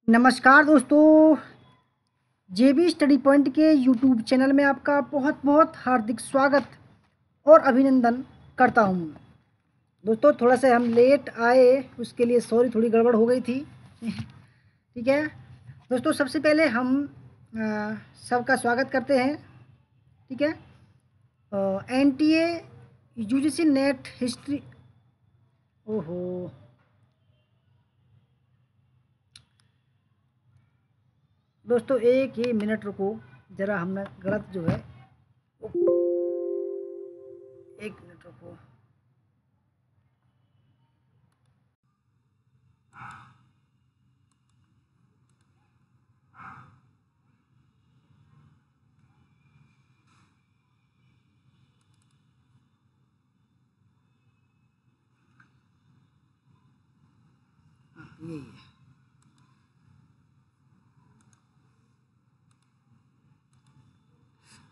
नमस्कार दोस्तों, जेबी study point के यूट्यूब चैनल में आपका बहुत बहुत हार्दिक स्वागत और अभिनंदन करता हूं। दोस्तों थोड़ा सा हम लेट आए, उसके लिए सॉरी, थोड़ी गड़बड़ हो गई थी। ठीक है दोस्तों, सबसे पहले हम सबका स्वागत करते हैं। ठीक है, एनटीए यूजीसी नेट हिस्ट्री। ओहो, दोस्तों एक ही मिनट रुको, ज़रा हमने गलत जो है, एक मिनट रुको। यही है।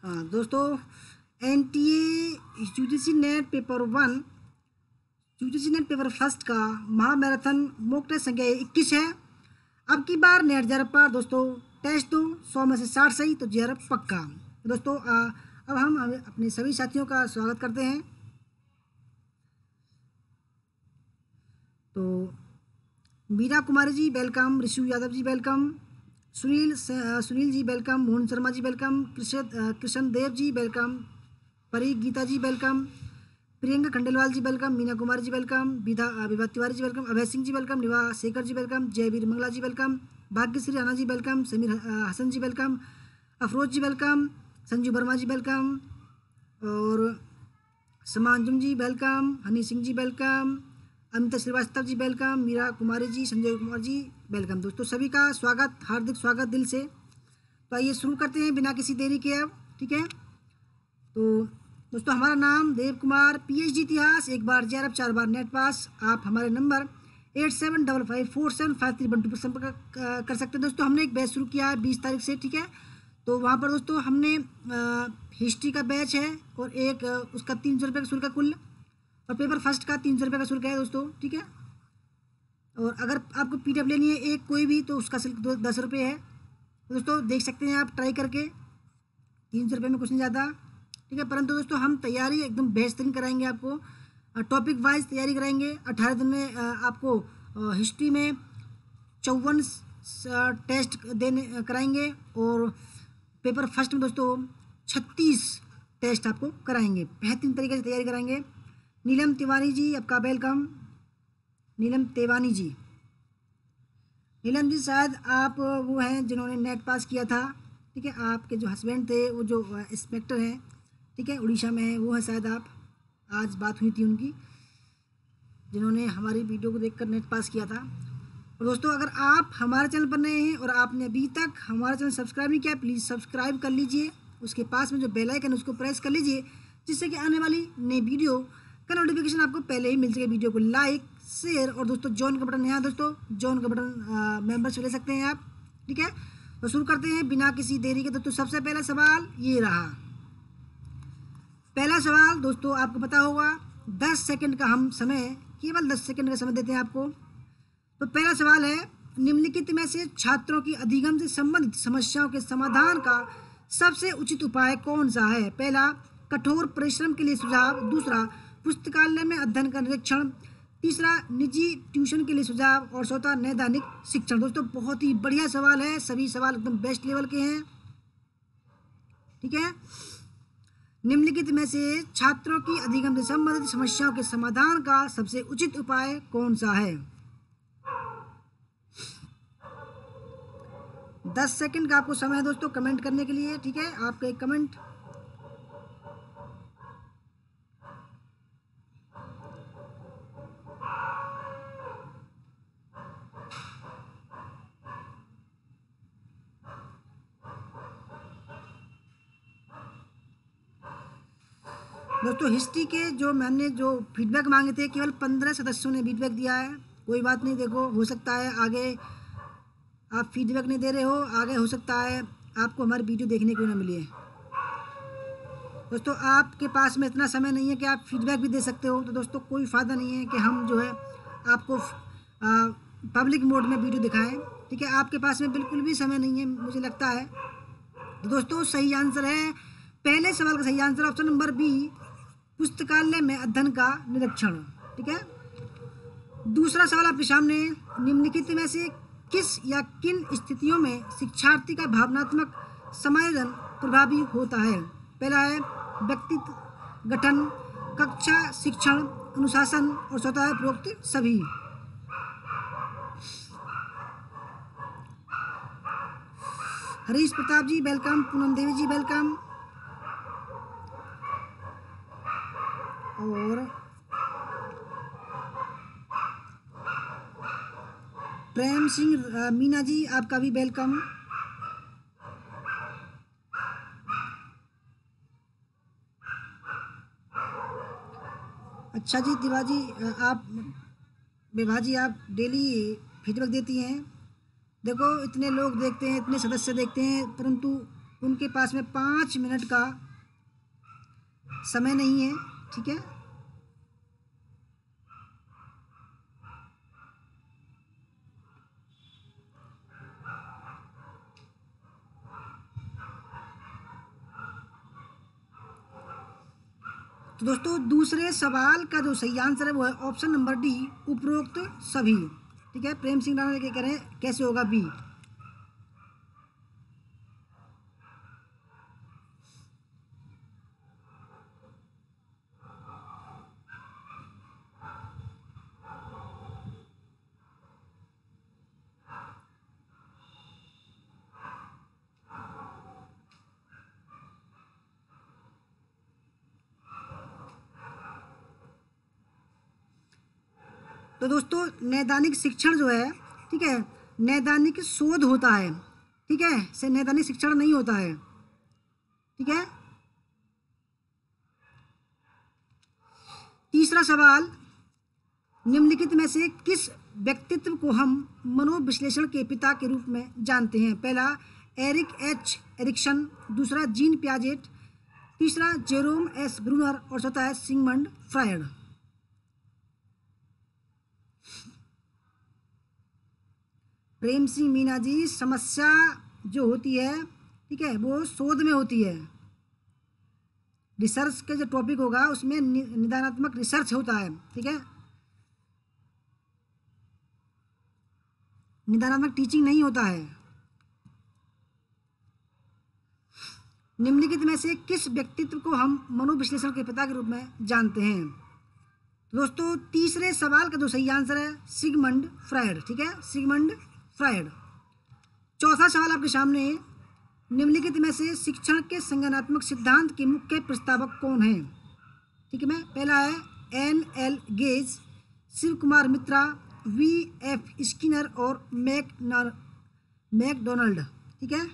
हाँ दोस्तों, NTA UGC net paper 1, UGC net paper first का महामैराथन मॉक टेस्ट संख्या 21 है। अब की बार नेट जेआरएफ दोस्तों टेस्ट दो, 100 में से 60 सही तो जेआरएफ पक्का। दोस्तों अब हम अपने सभी साथियों का स्वागत करते हैं। तो Meera Kumari ji welcome, Rishu Yadav ji welcome, Sunil ji welcome, Mohan Sharma ji welcome, Krishna Dev ji welcome, परी गीता जी वेलकम, प्रियंका खंडेलवाल जी welcome, Meena Kumari ji welcome, Vibha Tiwari ji welcome, Abhay Singh ji welcome, निवा शेखर जी वेलकम, जयवीर मंगला जी वेलकम, भाग्यश्री राणा जी वेलकम, समीर हसन जी वेलकम, अफरोज जी वेलकम, संजू वर्मा जी वेलकम, और समांजुम जी welcome, Honey Singh ji welcome, Amita Srivastava ji welcome, Meera Kumari ji, Sanjay Kumar ji welcome. दोस्तों सभी का स्वागत, हार्दिक स्वागत दिल से। तो आइए शुरू करते हैं बिना किसी देरी के अब। ठीक है, तो दोस्तों हमारा नाम देव कुमार, पीएचडी इतिहास, एक बार जेआरएफ 4 बार नेट पास। आप हमारे नंबर 8755475312 पर संपर्क कर सकते हैं। दोस्तों हमने एक बैच शुरू किया है 20 तारीख से। ठीक है, तो वहाँ पर दोस्तों हमने हिस्ट्री का बैच है और एक उसका 300 रुपये का शुल्क है कुल, और पेपर फर्स्ट का 300 रुपये का शुल्क है दोस्तों। ठीक है, और अगर आपको पीडीएफ लेनी है एक कोई भी तो उसका शुल्क 10 रुपये है। तो दोस्तों देख सकते हैं आप ट्राई करके, 300 रुपये में कुछ नहीं ज़्यादा। ठीक है, परंतु दोस्तों हम तैयारी एकदम बेहतरीन कराएंगे आपको, टॉपिक वाइज तैयारी कराएंगे। 18 दिन में आपको हिस्ट्री में 54 टेस्ट देने कराएंगे, और पेपर फर्स्ट में दोस्तों 36 टेस्ट आपको कराएंगे, बेहतरीन तरीके से तैयारी कराएंगे। नीलम तिवारी जी आपका वेलकम, नीलम तिवारी जी। नीलम जी शायद आप वो हैं जिन्होंने नेट पास किया था। ठीक है, आपके जो हस्बैंड थे वो जो इंस्पेक्टर हैं, ठीक है, उड़ीसा में है, वो है शायद आप, आज बात हुई थी उनकी, जिन्होंने हमारी वीडियो को देखकर नेट पास किया था। और दोस्तों अगर आप हमारे चैनल पर नए हैं और आपने अभी तक हमारा चैनल सब्सक्राइब नहीं किया, प्लीज़ सब्सक्राइब कर लीजिए। उसके पास में जो बेल आइकन है उसको प्रेस कर लीजिए, जिससे कि आने वाली नई वीडियो का नोटिफिकेशन आपको पहले ही मिल सके। वीडियो को लाइक, शेयर, और दोस्तों जॉइन का बटन, यहाँ दोस्तों जॉइन का बटन मेंबरशिप ले सकते हैं आप। ठीक है, तो शुरू करते हैं बिना किसी देरी के। दोस्तों सबसे पहला सवाल ये रहा। पहला सवाल दोस्तों आपको पता होगा, 10 सेकंड का हम समय, केवल 10 सेकंड का समय देते हैं आपको। तो पहला सवाल है, निम्नलिखित में से छात्रों की अधिगम से संबंधित समस्याओं के समाधान का सबसे उचित उपाय कौन सा है? पहला, कठोर परिश्रम के लिए सुझाव। दूसरा, पुस्तकालय में अध्ययन का निरीक्षण। तीसरा, निजी ट्यूशन के लिए सुझाव। और चौथा, नैदानिक शिक्षण। दोस्तों बहुत ही बढ़िया सवाल है, सभी सवाल एकदम बेस्ट लेवल के हैं। ठीक है, निम्नलिखित में से छात्रों की अधिगम से संबंधित समस्याओं के समाधान का सबसे उचित उपाय कौन सा है? 10 सेकंड का आपको समय है दोस्तों कमेंट करने के लिए। ठीक है, आपका एक कमेंट। दोस्तों हिस्ट्री के जो मैंने जो फीडबैक मांगे थे, केवल 15 सदस्यों ने फीडबैक दिया है। कोई बात नहीं, देखो हो सकता है आगे आप फीडबैक नहीं दे रहे हो, आगे हो सकता है आपको हमारी वीडियो देखने को ना मिले। दोस्तों आपके पास में इतना समय नहीं है कि आप फीडबैक भी दे सकते हो, तो दोस्तों कोई फ़ायदा नहीं है कि हम जो है आपको पब्लिक मोड में वीडियो दिखाएं। ठीक है, आपके पास में बिल्कुल भी समय नहीं है मुझे लगता है। तो दोस्तों सही आंसर है, पहले सवाल का सही आंसर ऑप्शन नंबर बी, पुस्तकालय में अध्ययन का निरीक्षण। ठीक है, दूसरा सवाल आपके सामने, निम्नलिखित में से किस या किन स्थितियों में शिक्षार्थी का भावनात्मक समायोजन प्रभावी होता है? पहला है व्यक्तित्व गठन, कक्षा शिक्षण, अनुशासन, और चौथा है उपरोक्त सभी। हरीश प्रताप जी वेलकम, पूनम देवी जी वेलकम, और प्रेम सिंह मीना जी आपका भी वेलकम। अच्छा जी दिवाजी, आप विभा जी आप डेली फीडबैक देती हैं। देखो इतने लोग देखते हैं, इतने सदस्य देखते हैं, परंतु उनके पास में 5 मिनट का समय नहीं है। ठीक है, तो दोस्तों दूसरे सवाल का जो सही आंसर है वो है ऑप्शन नंबर डी, उपरोक्त सभी। ठीक है, प्रेम सिंह राणा कह रहे हैं कैसे होगा बी। तो दोस्तों नैदानिक शिक्षण जो है, ठीक है, नैदानिक शोध होता है। ठीक है, से नैदानिक शिक्षण नहीं होता है। ठीक है, तीसरा सवाल, निम्नलिखित में से किस व्यक्तित्व को हम मनोविश्लेषण के पिता के रूप में जानते हैं? पहला एरिक एच एरिक्सन, दूसरा जीन पियाजेट, तीसरा जेरोम एस ब्रूनर, और चौथा है सिगमंड फ्रायड। प्रेम सिंह मीना जी, समस्या जो होती है, ठीक है, वो शोध में होती है। रिसर्च के जो टॉपिक होगा उसमें निदानात्मक रिसर्च होता है। ठीक है, निदानात्मक टीचिंग नहीं होता है। निम्नलिखित में से किस व्यक्तित्व को हम मनोविश्लेषण के पिता के रूप में जानते हैं? दोस्तों तीसरे सवाल का जो सही आंसर है सिगमंड फ्रायड। ठीक है, सिगमंड फ्रायड। चौथा सवाल आपके सामने, निम्नलिखित में से शिक्षण के संज्ञानात्मक सिद्धांत के मुख्य प्रस्तावक कौन है? ठीक है, मैं पहला है N.L. गेज, शिव कुमार मित्रा, V.F. स्किनर, और मैकडोनाल्ड। ठीक है,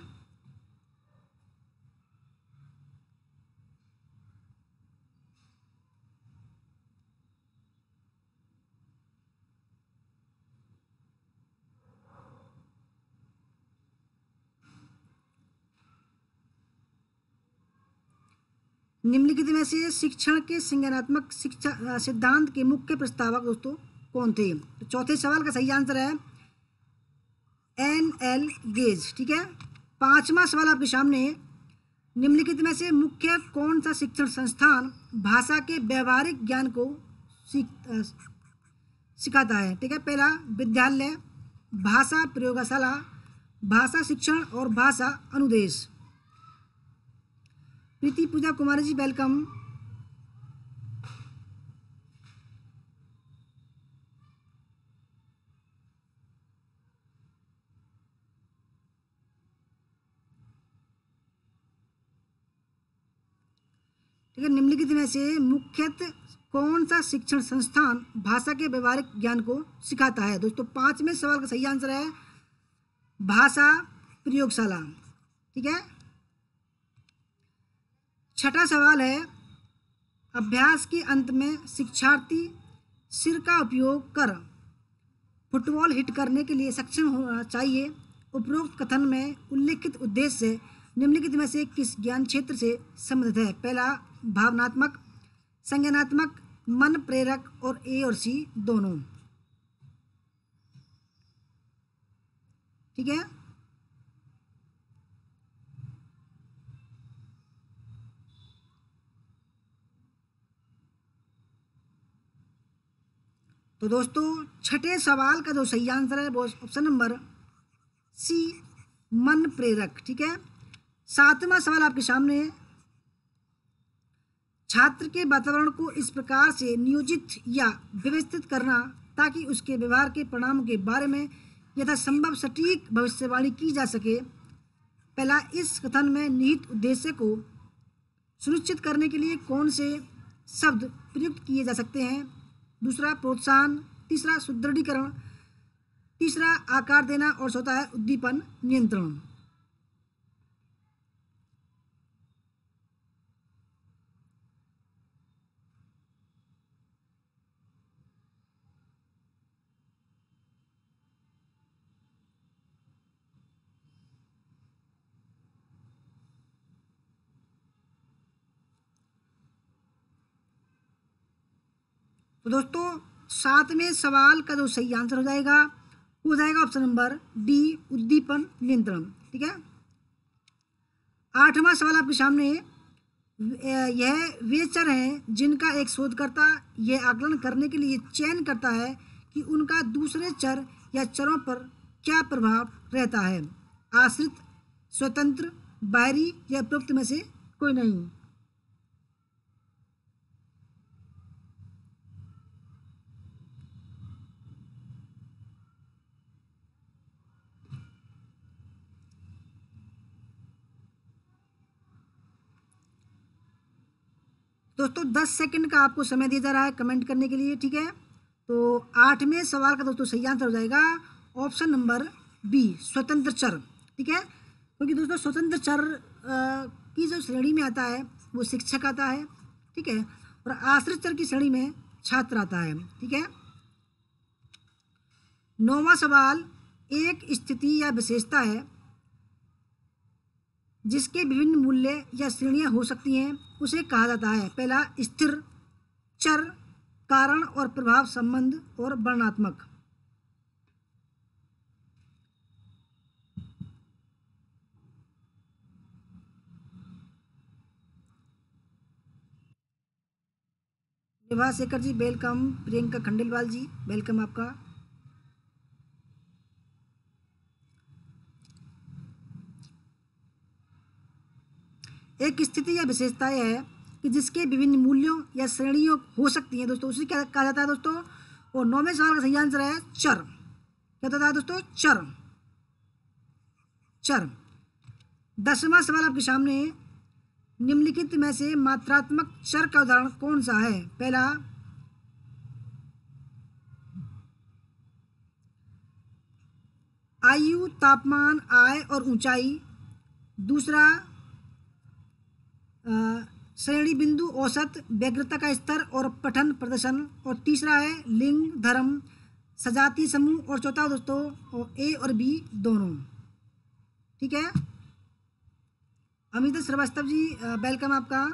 निम्नलिखित में से शिक्षण के संज्ञानात्मक शिक्षा सिद्धांत के मुख्य प्रस्तावक दोस्तों कौन थे? तो चौथे सवाल का सही आंसर है N.L. गेज। ठीक है, पांचवा सवाल आपके सामने, निम्नलिखित में से मुख्य कौन सा शिक्षण संस्थान भाषा के व्यवहारिक ज्ञान को सिखाता है? ठीक है, पहला विद्यालय, भाषा प्रयोगशाला, भाषा शिक्षण, और भाषा अनुदेश। प्रीति पूजा कुमारी जी वेलकम। ठीक है, निम्नलिखित में से मुख्यतः कौन सा शिक्षण संस्थान भाषा के व्यवहारिक ज्ञान को सिखाता है? दोस्तों पांचवें सवाल का सही आंसर है भाषा प्रयोगशाला। ठीक है, छठा सवाल है, अभ्यास के अंत में शिक्षार्थी सिर का उपयोग कर फुटबॉल हिट करने के लिए सक्षम होना चाहिए। उपरोक्त कथन में उल्लेखित उद्देश्य निम्नलिखित में से किस ज्ञान क्षेत्र से संबंधित है? पहला भावनात्मक, संज्ञानात्मक, मन प्रेरक, और ए और सी दोनों। ठीक है। तो दोस्तों छठे सवाल का जो सही आंसर है वो ऑप्शन नंबर सी, मन प्रेरक। ठीक है। सातवां सवाल आपके सामने है, छात्र के वातावरण को इस प्रकार से नियोजित या व्यवस्थित करना ताकि उसके व्यवहार के परिणामों के बारे में यथासंभव सटीक भविष्यवाणी की जा सके। पहला, इस कथन में निहित उद्देश्य को सुनिश्चित करने के लिए कौन से शब्द प्रयुक्त किए जा सकते हैं। दूसरा, प्रोत्साहन। तीसरा, सुदृढ़ीकरण। तीसरा, आकार देना। और चौथा है उद्दीपन नियंत्रण। तो दोस्तों सातवें सवाल का जो सही आंसर हो जाएगा वो हो जाएगा ऑप्शन नंबर डी, उद्दीपन नियंत्रण। ठीक है। आठवां सवाल आपके सामने है, यह वे चर हैं जिनका एक शोधकर्ता यह आकलन करने के लिए चयन करता है कि उनका दूसरे चर या चरों पर क्या प्रभाव रहता है। आश्रित, स्वतंत्र, बाहरी या उपरोक्त में से कोई नहीं। दोस्तों 10 सेकंड का आपको समय दिया जा रहा है कमेंट करने के लिए। ठीक है। तो आठवें सवाल का दोस्तों सही आंसर हो जाएगा ऑप्शन नंबर बी, स्वतंत्र चर। ठीक है। क्योंकि दोस्तों स्वतंत्र चर की जो श्रेणी में आता है वो शिक्षक आता है। ठीक है। और आश्रित चर की श्रेणी में छात्र आता है। ठीक है। नौवां सवाल, एक स्थिति या विशेषता है जिसके विभिन्न मूल्य या श्रेणियां हो सकती हैं, उसे कहा जाता है। पहला, स्थिर चर, कारण और प्रभाव संबंध और वर्णनात्मक। विभा शेखर जी वेलकम। प्रियंका खंडेलवाल जी वेलकम आपका। एक स्थिति या विशेषता यह है कि जिसके विभिन्न मूल्यों या श्रेणियों हो सकती हैं दोस्तों, उसे क्या कहा जाता है दोस्तों। और नौवें सवाल का सही आंसर है चर। क्या होता है दोस्तों, चर। चर। 10वां सवाल आपके सामने है, निम्नलिखित में से मात्रात्मक चर का उदाहरण कौन सा है। पहला, आयु, तापमान, आय और ऊंचाई। दूसरा, श्रेणी बिंदु, औसत, व्यग्रता का स्तर और पठन प्रदर्शन। और तीसरा है लिंग, धर्म, सजातीय समूह। और चौथा दोस्तों ए और बी दोनों। ठीक है। अमित श्रीवास्तव जी वेलकम आपका।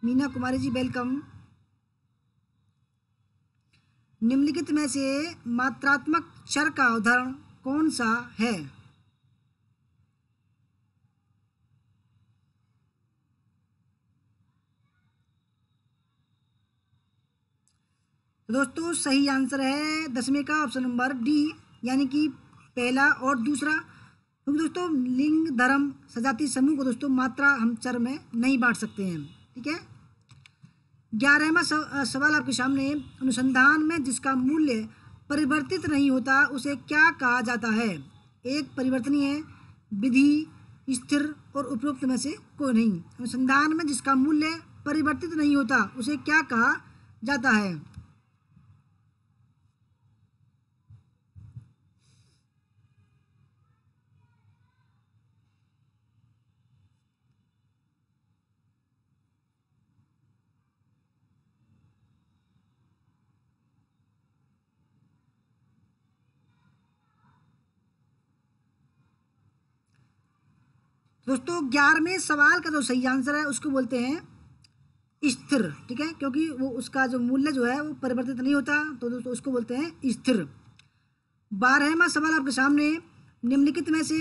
मीना कुमारी जी वेलकम। निम्नलिखित में से मात्रात्मक चर का उदाहरण कौन सा है। तो दोस्तों सही आंसर है 10वें का ऑप्शन नंबर डी, यानी कि पहला और दूसरा। क्योंकि दोस्तों लिंग, धर्म, सजातीय समूह को दोस्तों मात्रा हम चर में नहीं बांट सकते हैं। ठीक है। 11वां सवाल आपके सामने, अनुसंधान में जिसका मूल्य परिवर्तित नहीं होता उसे क्या कहा जाता है। एक, परिवर्तनीय है, विधि, स्थिर और उपरोक्त में से कोई नहीं। अनुसंधान में जिसका मूल्य परिवर्तित नहीं होता उसे क्या कहा जाता है। दोस्तों 11वें सवाल का जो सही आंसर है उसको बोलते हैं स्थिर। ठीक है। क्योंकि वो उसका जो मूल्य जो है वो परिवर्तित नहीं होता, तो दोस्तों उसको बोलते हैं स्थिर। 12वां सवाल आपके सामने, निम्नलिखित में से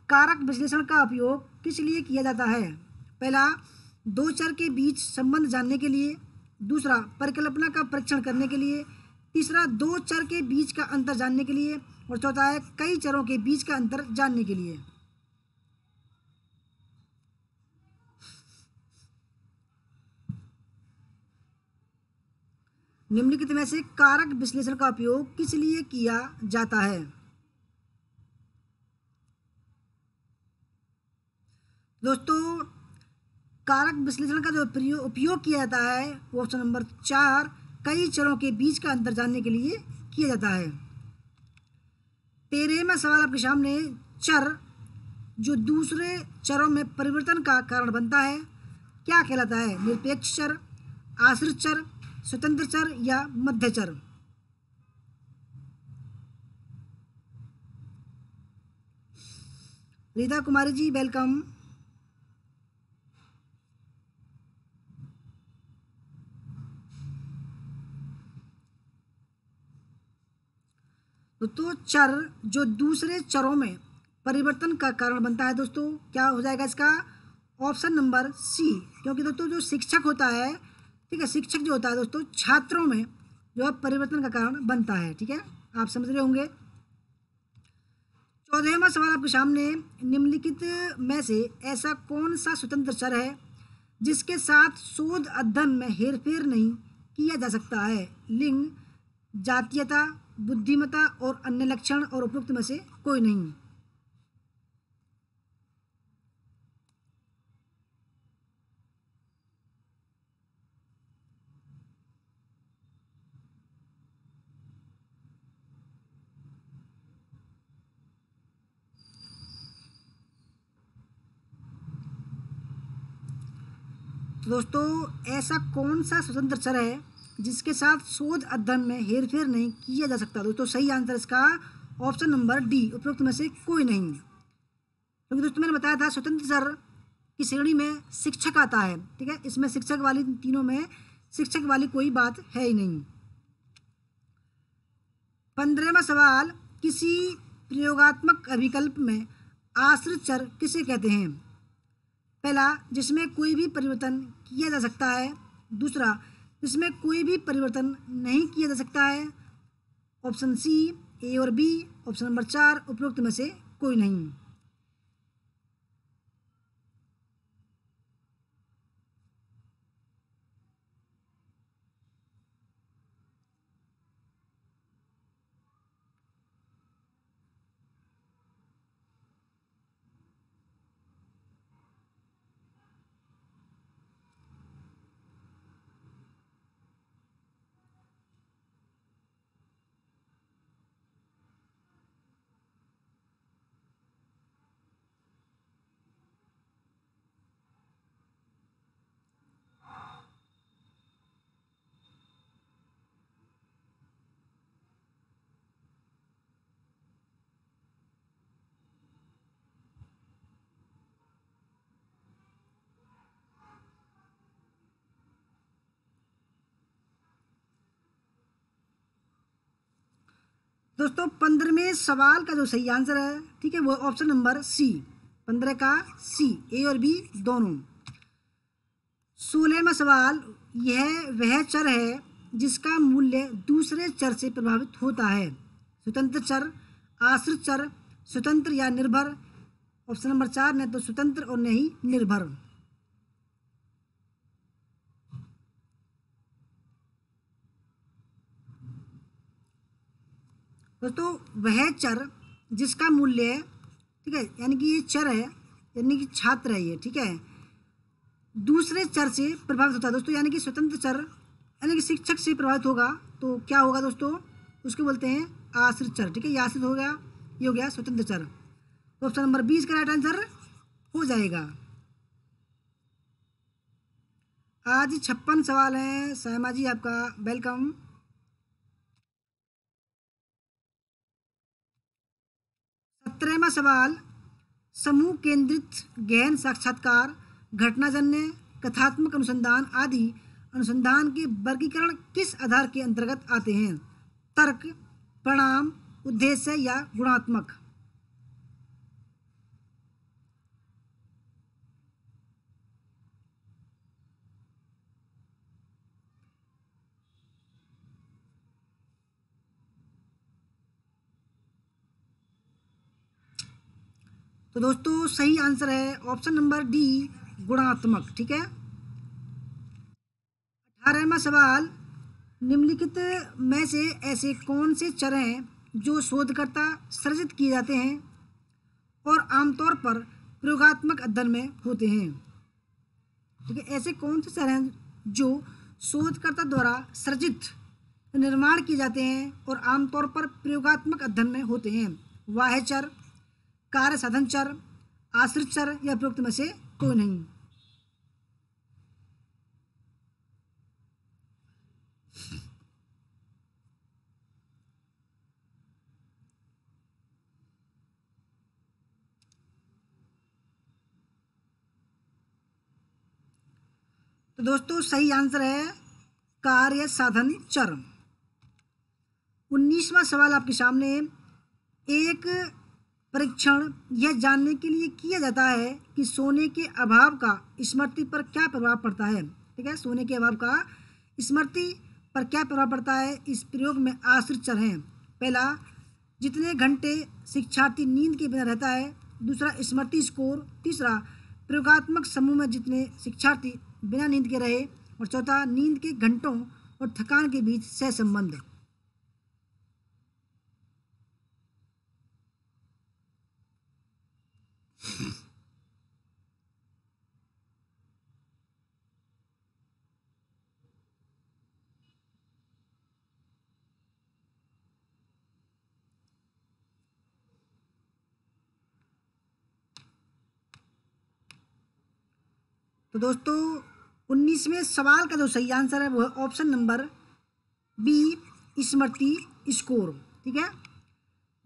कारक विश्लेषण का उपयोग किस लिए किया जाता है? पहला, दो चर के बीच संबंध जानने के लिए। दूसरा, परिकल्पना का परीक्षण करने के लिए। तीसरा, दो चर के बीच का अंतर जानने के लिए। और चौथा है कई चरों के बीच का अंतर जानने के लिए। निम्नलिखित में से कारक विश्लेषण का उपयोग किस लिए किया जाता है? दोस्तों, कारक विश्लेषण का जो उपयोग किया जाता है वो ऑप्शन नंबर 4, कई चरों के बीच का अंतर जानने के लिए किया जाता है। 13वां सवाल आपके सामने, चर जो दूसरे चरों में परिवर्तन का कारण बनता है क्या कहलाता है? निरपेक्ष चर, आश्रित चर, स्वतंत्र चर या मध्य चर? रीता कुमारी जी, वेलकम। तो चर जो दूसरे चरों में परिवर्तन का कारण बनता है दोस्तों, क्या हो जाएगा इसका? Option number C. क्योंकि दोस्तों जो शिक्षक होता है, ठीक है, शिक्षक जो होता है दोस्तों छात्रों में जो है परिवर्तन का कारण बनता है। ठीक है, आप समझ रहे होंगे। 14वां सवाल आपके सामने, निम्नलिखित में से ऐसा कौन सा स्वतंत्र चर है जिसके साथ शोध अध्ययन में हेरफेर नहीं किया जा सकता है? लिंग, जातीयता, बुद्धिमत्ता और अन्य लक्षण, और उपयुक्त में से कोई नहीं। तो दोस्तों ऐसा कौन सा स्वतंत्र चर है जिसके साथ शोध अध्ययन में हेरफेर नहीं किया जा सकता? दोस्तों सही आंसर इसका ऑप्शन नंबर डी, उपयुक्त में से कोई नहीं। क्योंकि दोस्तों मैंने बताया था स्वतंत्र चर की श्रेणी में शिक्षक आता है। ठीक है, इसमें शिक्षक वाली, तीनों में शिक्षक वाली कोई बात है ही नहीं। 15वां सवाल, किसी प्रयोगात्मक अभिकल्प में आश्रित चर किसे कहते हैं? पहला, जिसमें कोई भी परिवर्तन किया जा सकता है। दूसरा, जिसमें कोई भी परिवर्तन नहीं किया जा सकता है। ऑप्शन सी, ए और बी। ऑप्शन नंबर 4, उपरोक्त में से कोई नहीं। दोस्तों 15वें सवाल का जो सही आंसर है, ठीक है, वो ऑप्शन नंबर सी, 15 का सी, ए और बी दोनों। 16वां सवाल, यह वह चर है जिसका मूल्य दूसरे चर से प्रभावित होता है। स्वतंत्र चर, आश्रित चर, स्वतंत्र या निर्भर। ऑप्शन नंबर 4, न तो स्वतंत्र और न ही निर्भर। दोस्तों वह चर जिसका मूल्य, ठीक है, यानी कि ये चर है, यानी कि छात्र है ये, ठीक है, दूसरे चर से प्रभावित होता है दोस्तों, यानी कि स्वतंत्र चर यानी कि शिक्षक से प्रभावित होगा तो क्या होगा दोस्तों, उसको बोलते हैं आश्रित चर। ठीक है, ये आश्रित हो गया, ये हो गया स्वतंत्र चर। तो ऑप्शन नंबर 20 का राइट आंसर हो जाएगा। आज 56 सवाल हैं। सायमा जी आपका वेलकम। 17वां सवाल, समूह केंद्रित गहन साक्षात्कार, घटनाजन्य, कथात्मक अनुसंधान आदि अनुसंधान के वर्गीकरण किस आधार के अंतर्गत आते हैं? तर्क, परिणाम, उद्देश्य या गुणात्मक। तो दोस्तों सही आंसर है ऑप्शन नंबर डी, गुणात्मक। ठीक है। 18वां सवाल, निम्नलिखित में से ऐसे कौन से चर हैं जो शोधकर्ता सृजित किए जाते हैं और आमतौर पर प्रयोगात्मक अध्ययन में होते हैं। ठीक है, ऐसे कौन से चर हैं जो शोधकर्ता द्वारा सृजित निर्माण किए जाते हैं और आमतौर पर प्रयोगात्मक अध्ययन में होते हैं। बाह्य चर, कार्य साधन चर, आश्रित चर या प्रयुक्त में से कोई नहीं। तो दोस्तों सही आंसर है कार्य साधन चर। 19वां सवाल आपके सामने, एक परीक्षण यह जानने के लिए किया जाता है कि सोने के अभाव का स्मृति पर क्या प्रभाव पड़ता है। ठीक है, सोने के अभाव का स्मृति पर क्या प्रभाव पड़ता है। इस प्रयोग में आश्रित चर हैं। पहला, जितने घंटे शिक्षार्थी नींद के बिना रहता है। दूसरा, स्मृति स्कोर। तीसरा, प्रयोगात्मक समूह में जितने शिक्षार्थी बिना नींद के रहे। और चौथा, नींद के घंटों और थकान के बीच सहसंबंध। तो दोस्तों 19वें सवाल का जो सही आंसर है वो है ऑप्शन नंबर बी, स्मृति स्कोर। ठीक है।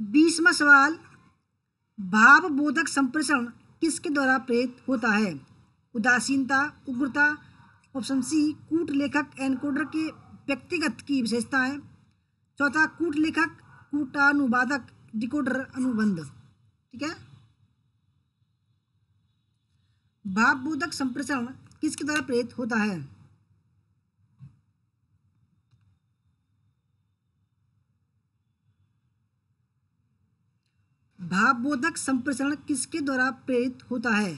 20वां सवाल, भावबोधक संप्रेषण किसके द्वारा प्रेरित होता है। उदासीनता, उग्रता। ऑप्शन सी, कूट लेखक एनकोडर के व्यक्तिगत की विशेषताएं। चौथा, कूट लेखक कूटानुवादक डिकोडर अनुबंध। ठीक है। भावबोधक संप्रेषण किसके द्वारा प्रेरित होता है। भावबोधक संप्रेषण किसके द्वारा प्रेरित होता है।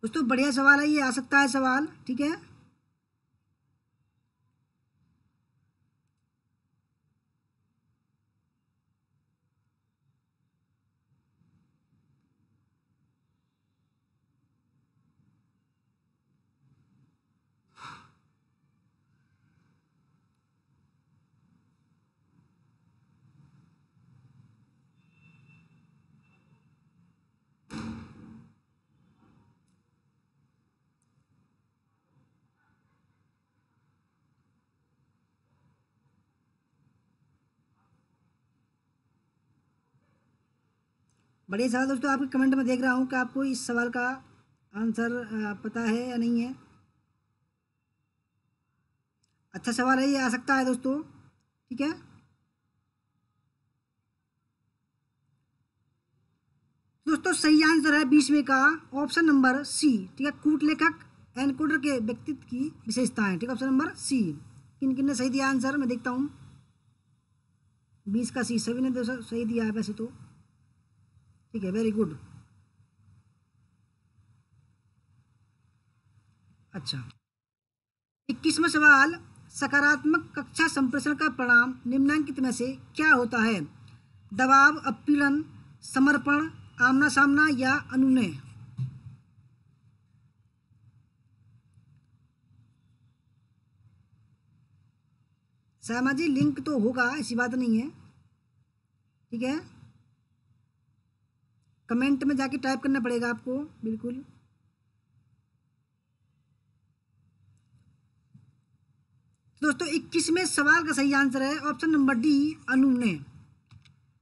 दोस्तों बढ़िया सवाल है, ये आ सकता है सवाल। ठीक है। बढ़िया सवाल दोस्तों, आपके कमेंट में देख रहा हूँ कि आपको इस सवाल का आंसर पता है या नहीं है। अच्छा सवाल है, ये आ सकता है दोस्तों। ठीक है। दोस्तों सही आंसर है 20वें का ऑप्शन नंबर सी। ठीक है, कूट लेखक एनकोडर के व्यक्तित्व की विशेषताएं। ठीक है, ऑप्शन नंबर सी। किन किन ने सही दिया आंसर मैं देखता हूँ। 20 का सी सभी ने सही दिया है वैसे तो। ठीक है, वेरी गुड। अच्छा, 21वां सवाल, सकारात्मक कक्षा संप्रेषण का परिणाम निम्नलिखित में से क्या होता है। दबाव, अपपीड़न, समर्पण, आमना सामना या अनुनय। श्यामा जी लिंक तो होगा, ऐसी बात नहीं है, ठीक है, कमेंट में जाके टाइप करना पड़ेगा आपको, बिल्कुल। दोस्तों 21वें सवाल का सही आंसर है ऑप्शन नंबर डी, अनुनय।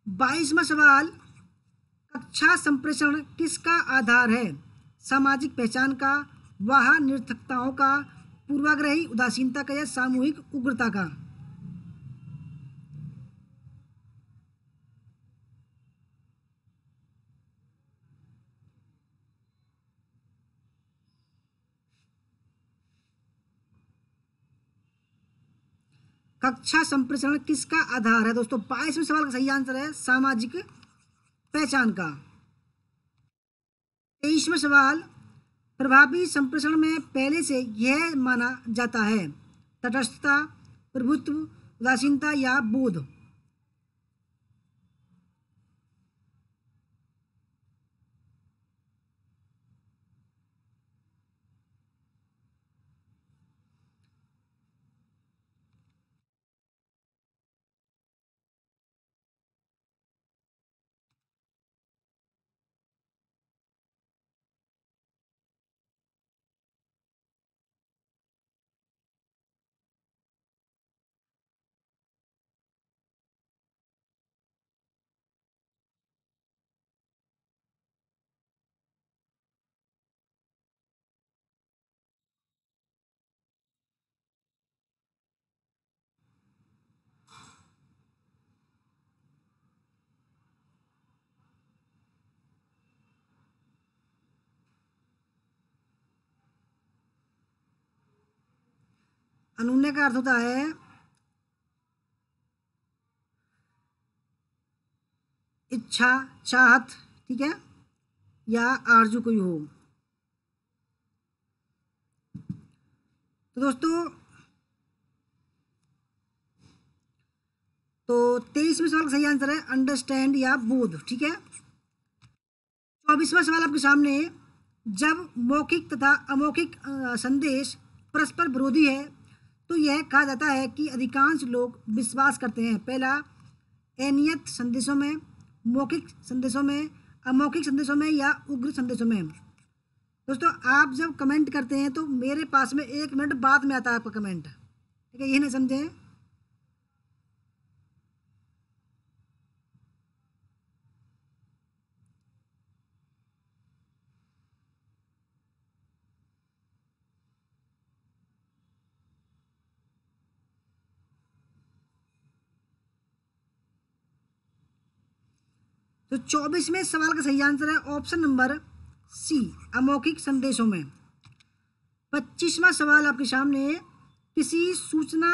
22वां सवाल, कक्षा संप्रेषण किसका आधार है? सामाजिक पहचान का, वाह निरर्थकताओं का, पूर्वाग्रही उदासीनता का या सामूहिक उग्रता का? कक्षा संप्रेषण किसका आधार है? दोस्तों 22वें सवाल का सही आंसर है सामाजिक पहचान का। 23वां सवाल, प्रभावी संप्रेषण में पहले से यह माना जाता है तटस्थता, प्रभुत्व, उदासीनता या बोध? अनुनय का अर्थ होता है इच्छा, चाहत, ठीक है, या आरजू कोई हो। तो दोस्तों तो 23वें सवाल का सही आंसर है अंडरस्टैंड या बोध, ठीक है। 24वां सवाल आपके सामने, जब मौखिक तथा अमौखिक संदेश परस्पर विरोधी है तो यह कहा जाता है कि अधिकांश लोग विश्वास करते हैं। पहला, अनियत संदेशों में, मौखिक संदेशों में, अमौखिक संदेशों में या उग्र संदेशों में? दोस्तों आप जब कमेंट करते हैं तो मेरे पास में 1 मिनट बाद में आता है आपका कमेंट, ठीक है, ये नहीं समझें। तो 24वें सवाल का सही आंसर है ऑप्शन नंबर सी, अमौखिक संदेशों में। 25वां सवाल आपके सामने, किसी सूचना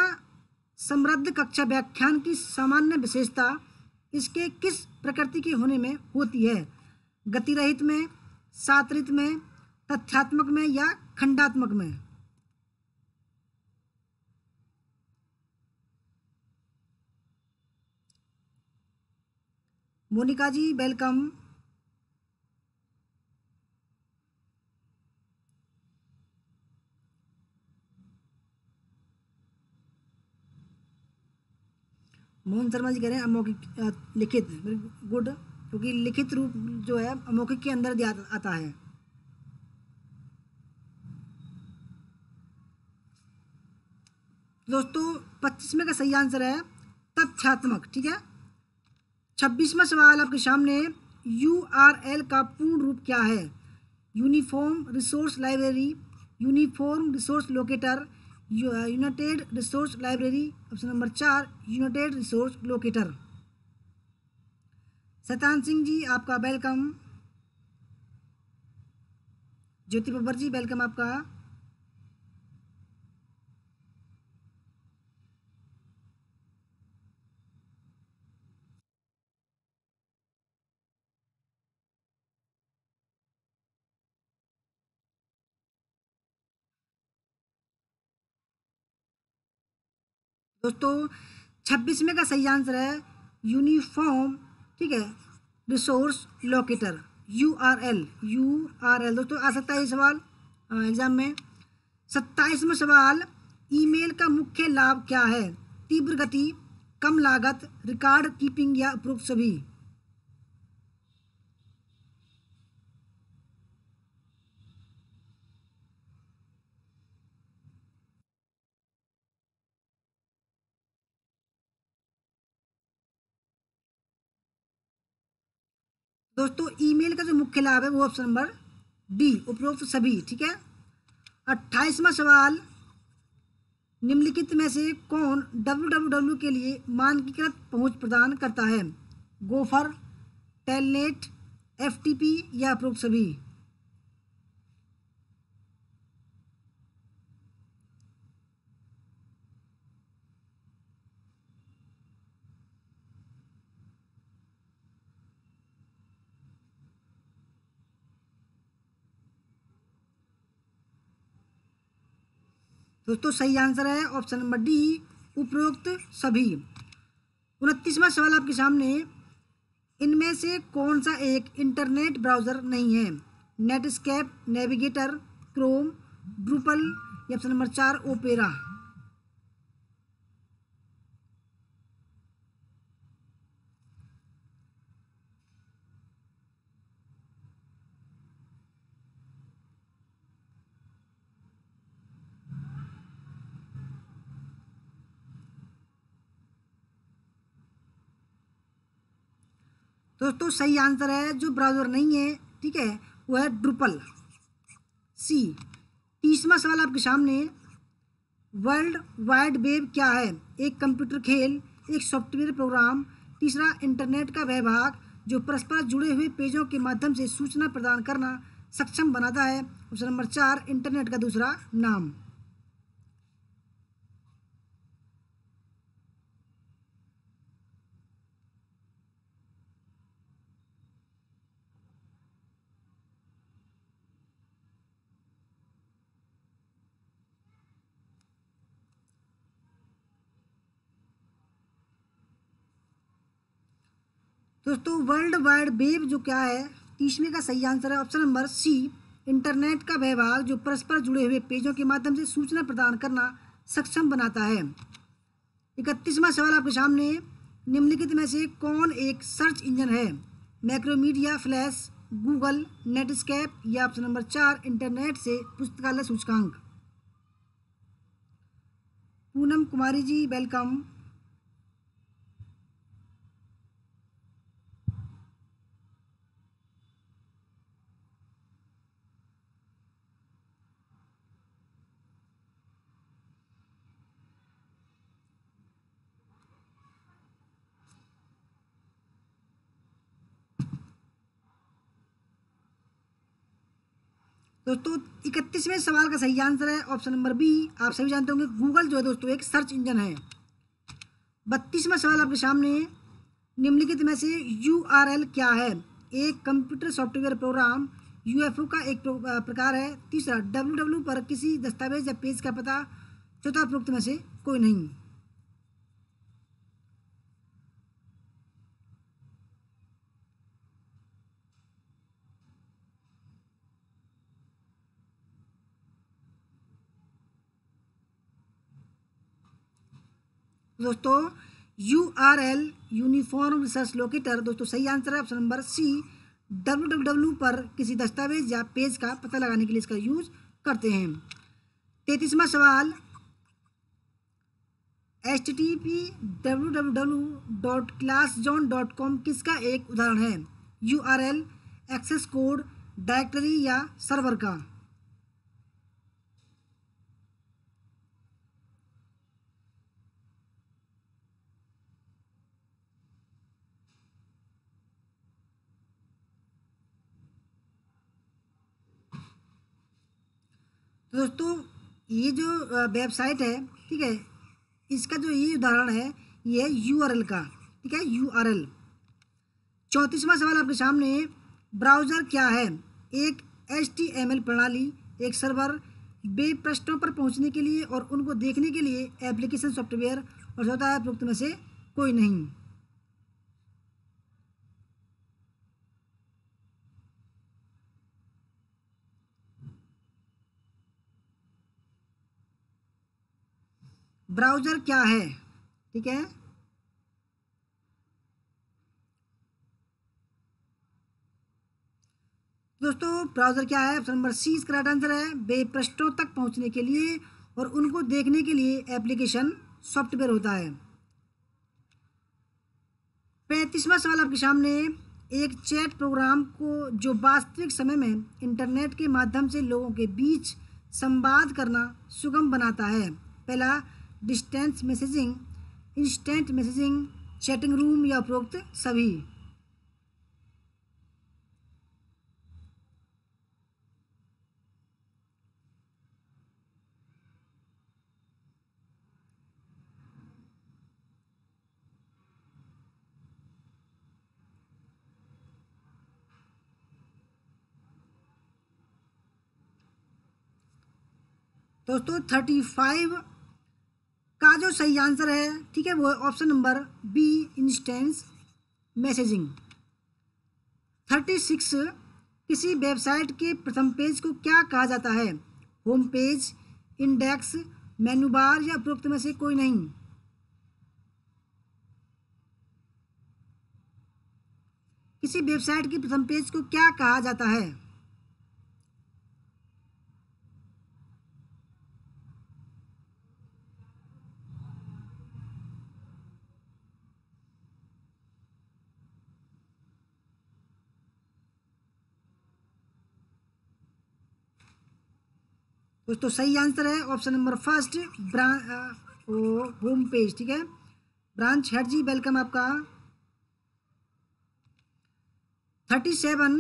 समृद्ध कक्षा व्याख्यान की सामान्य विशेषता इसके किस प्रकृति के होने में होती है? गतिरहित में, सात्रित में, तथ्यात्मक में या खंडात्मक में? मोनिका जी वेलकम। मोहन शर्मा जी कह रहे हैं अमौखिक लिखित, गुड, क्योंकि लिखित रूप जो है अमौखिक के अंदर दिया आता है। दोस्तों 25वें का सही आंसर है तथ्यात्मक, ठीक है। 26वां सवाल आपके सामने, URL का पूर्ण रूप क्या है? Uniform resource library, uniform resource locator, United resource library, option number 4 United resource locator. Shaitan Singh ji आपका वेलकम। ज्योति बब्बर जी वेलकम आपका। दोस्तों 26वें का सही आंसर है यूनिफॉर्म, ठीक है, रिसोर्स लोकेटर। URL दोस्तों आ सकता है ये सवाल एग्जाम में। 27वां सवाल, ईमेल का मुख्य लाभ क्या है? तीव्र गति, कम लागत, रिकॉर्ड कीपिंग या उपरोक्त सभी? दोस्तों ईमेल का जो मुख्य लाभ है वो ऑप्शन नंबर डी, उपरोक्त सभी। ठीक है। 28वां सवाल, निम्नलिखित में से कौन www के लिए मानकीकृत पहुंच प्रदान करता है? गोफर, टेलनेट, FTP या उपरोक्त सभी? दोस्तों सही आंसर है ऑप्शन नंबर डी, उपरोक्त सभी। 29वां सवाल आपके सामने, इनमें से कौन सा एक इंटरनेट ब्राउज़र नहीं है? नेटस्केप, नेविगेटर, क्रोम, ड्रूपल या ऑप्शन नंबर 4 ओपेरा? दोस्तों सही आंसर है, जो ब्राउज़र नहीं है, ठीक है, वो है ड्रूपल, सी। 30वां सवाल आपके सामने, वर्ल्ड वाइड वेब क्या है? एक कंप्यूटर खेल, एक सॉफ्टवेयर प्रोग्राम, तीसरा इंटरनेट का वह भाग जो परस्पर जुड़े हुए पेजों के माध्यम से सूचना प्रदान करना सक्षम बनाता है। ऑप्शन नंबर 4 इंटरनेट का दूसरा नाम। दोस्तों वर्ल्ड वाइड वेब जो क्या है, 30वें का सही आंसर है ऑप्शन नंबर सी, इंटरनेट का वह भाग जो परस्पर जुड़े हुए पेजों के माध्यम से सूचना प्रदान करना सक्षम बनाता है। 31वां सवाल आपके सामने, निम्नलिखित में से कौन एक सर्च इंजन है? मैक्रोमीडिया, फ्लैश, गूगल, नेटस्केप या ऑप्शन नंबर 4 इंटरनेट से पुस्तकालय सूचकांक? पूनम कुमारी जी वेलकम। दोस्तों 31वें सवाल का सही आंसर है ऑप्शन नंबर बी, आप सभी जानते होंगे गूगल जो है दोस्तों एक सर्च इंजन है। 32वां सवाल आपके सामने, निम्नलिखित में से URL क्या है? एक कंप्यूटर सॉफ्टवेयर प्रोग्राम, UFO का एक प्रकार है, तीसरा www पर किसी दस्तावेज या पेज का पता, चौथा उपरोक्त में से कोई नहीं। दोस्तों URL यूनिफॉर्म रिसर्च लोकेटर दोस्तों सही आंसर है ऑप्शन नंबर सी, www पर किसी दस्तावेज या पेज का पता लगाने के लिए इसका यूज करते हैं। 33वां सवाल, HTTP www.classzone.com किसका एक उदाहरण है? URL, एक्सेस कोड, डायरेक्टरी या सर्वर का? तो दोस्तों ये जो वेबसाइट है, ठीक है, इसका जो ये उदाहरण है ये है URL का, ठीक है, URL। 34वां सवाल आपके सामने, ब्राउज़र क्या है? एक HTML प्रणाली, एक सर्वर, वेब पृष्ठों पर पहुंचने के लिए और उनको देखने के लिए एप्लीकेशन सॉफ्टवेयर, और चौथा है उपरोक्त में से कोई नहीं। ब्राउज़र क्या है, ठीक है। दोस्तों ब्राउज़र क्या है, ऑप्शन नंबर सी इसका राइट आंसर है। वेब पृष्ठों तक पहुंचने के लिए और उनको देखने के लिए एप्लीकेशन सॉफ्टवेयर होता है। 35वां सवाल आपके सामने, एक चैट प्रोग्राम को जो वास्तविक समय में इंटरनेट के माध्यम से लोगों के बीच संवाद करना सुगम बनाता है। पहला, distance messaging, instant messaging, chatting room या उपरोक्त सभी। दोस्तों 35 का जो सही आंसर है, ठीक है, वो option number B, instant messaging. 36, किसी वेबसाइट के प्रथम पेज को क्या कहा जाता है, होम पेज, इंडेक्स, मेनू बार या उपरोक्त में से कोई नहीं। किसी वेबसाइट के प्रथम पेज को क्या कहा जाता है। दोस्तों सही आंसर है option number first, home page, ठीक है। ब्रांच हेड जी वेलकम आपका। 37,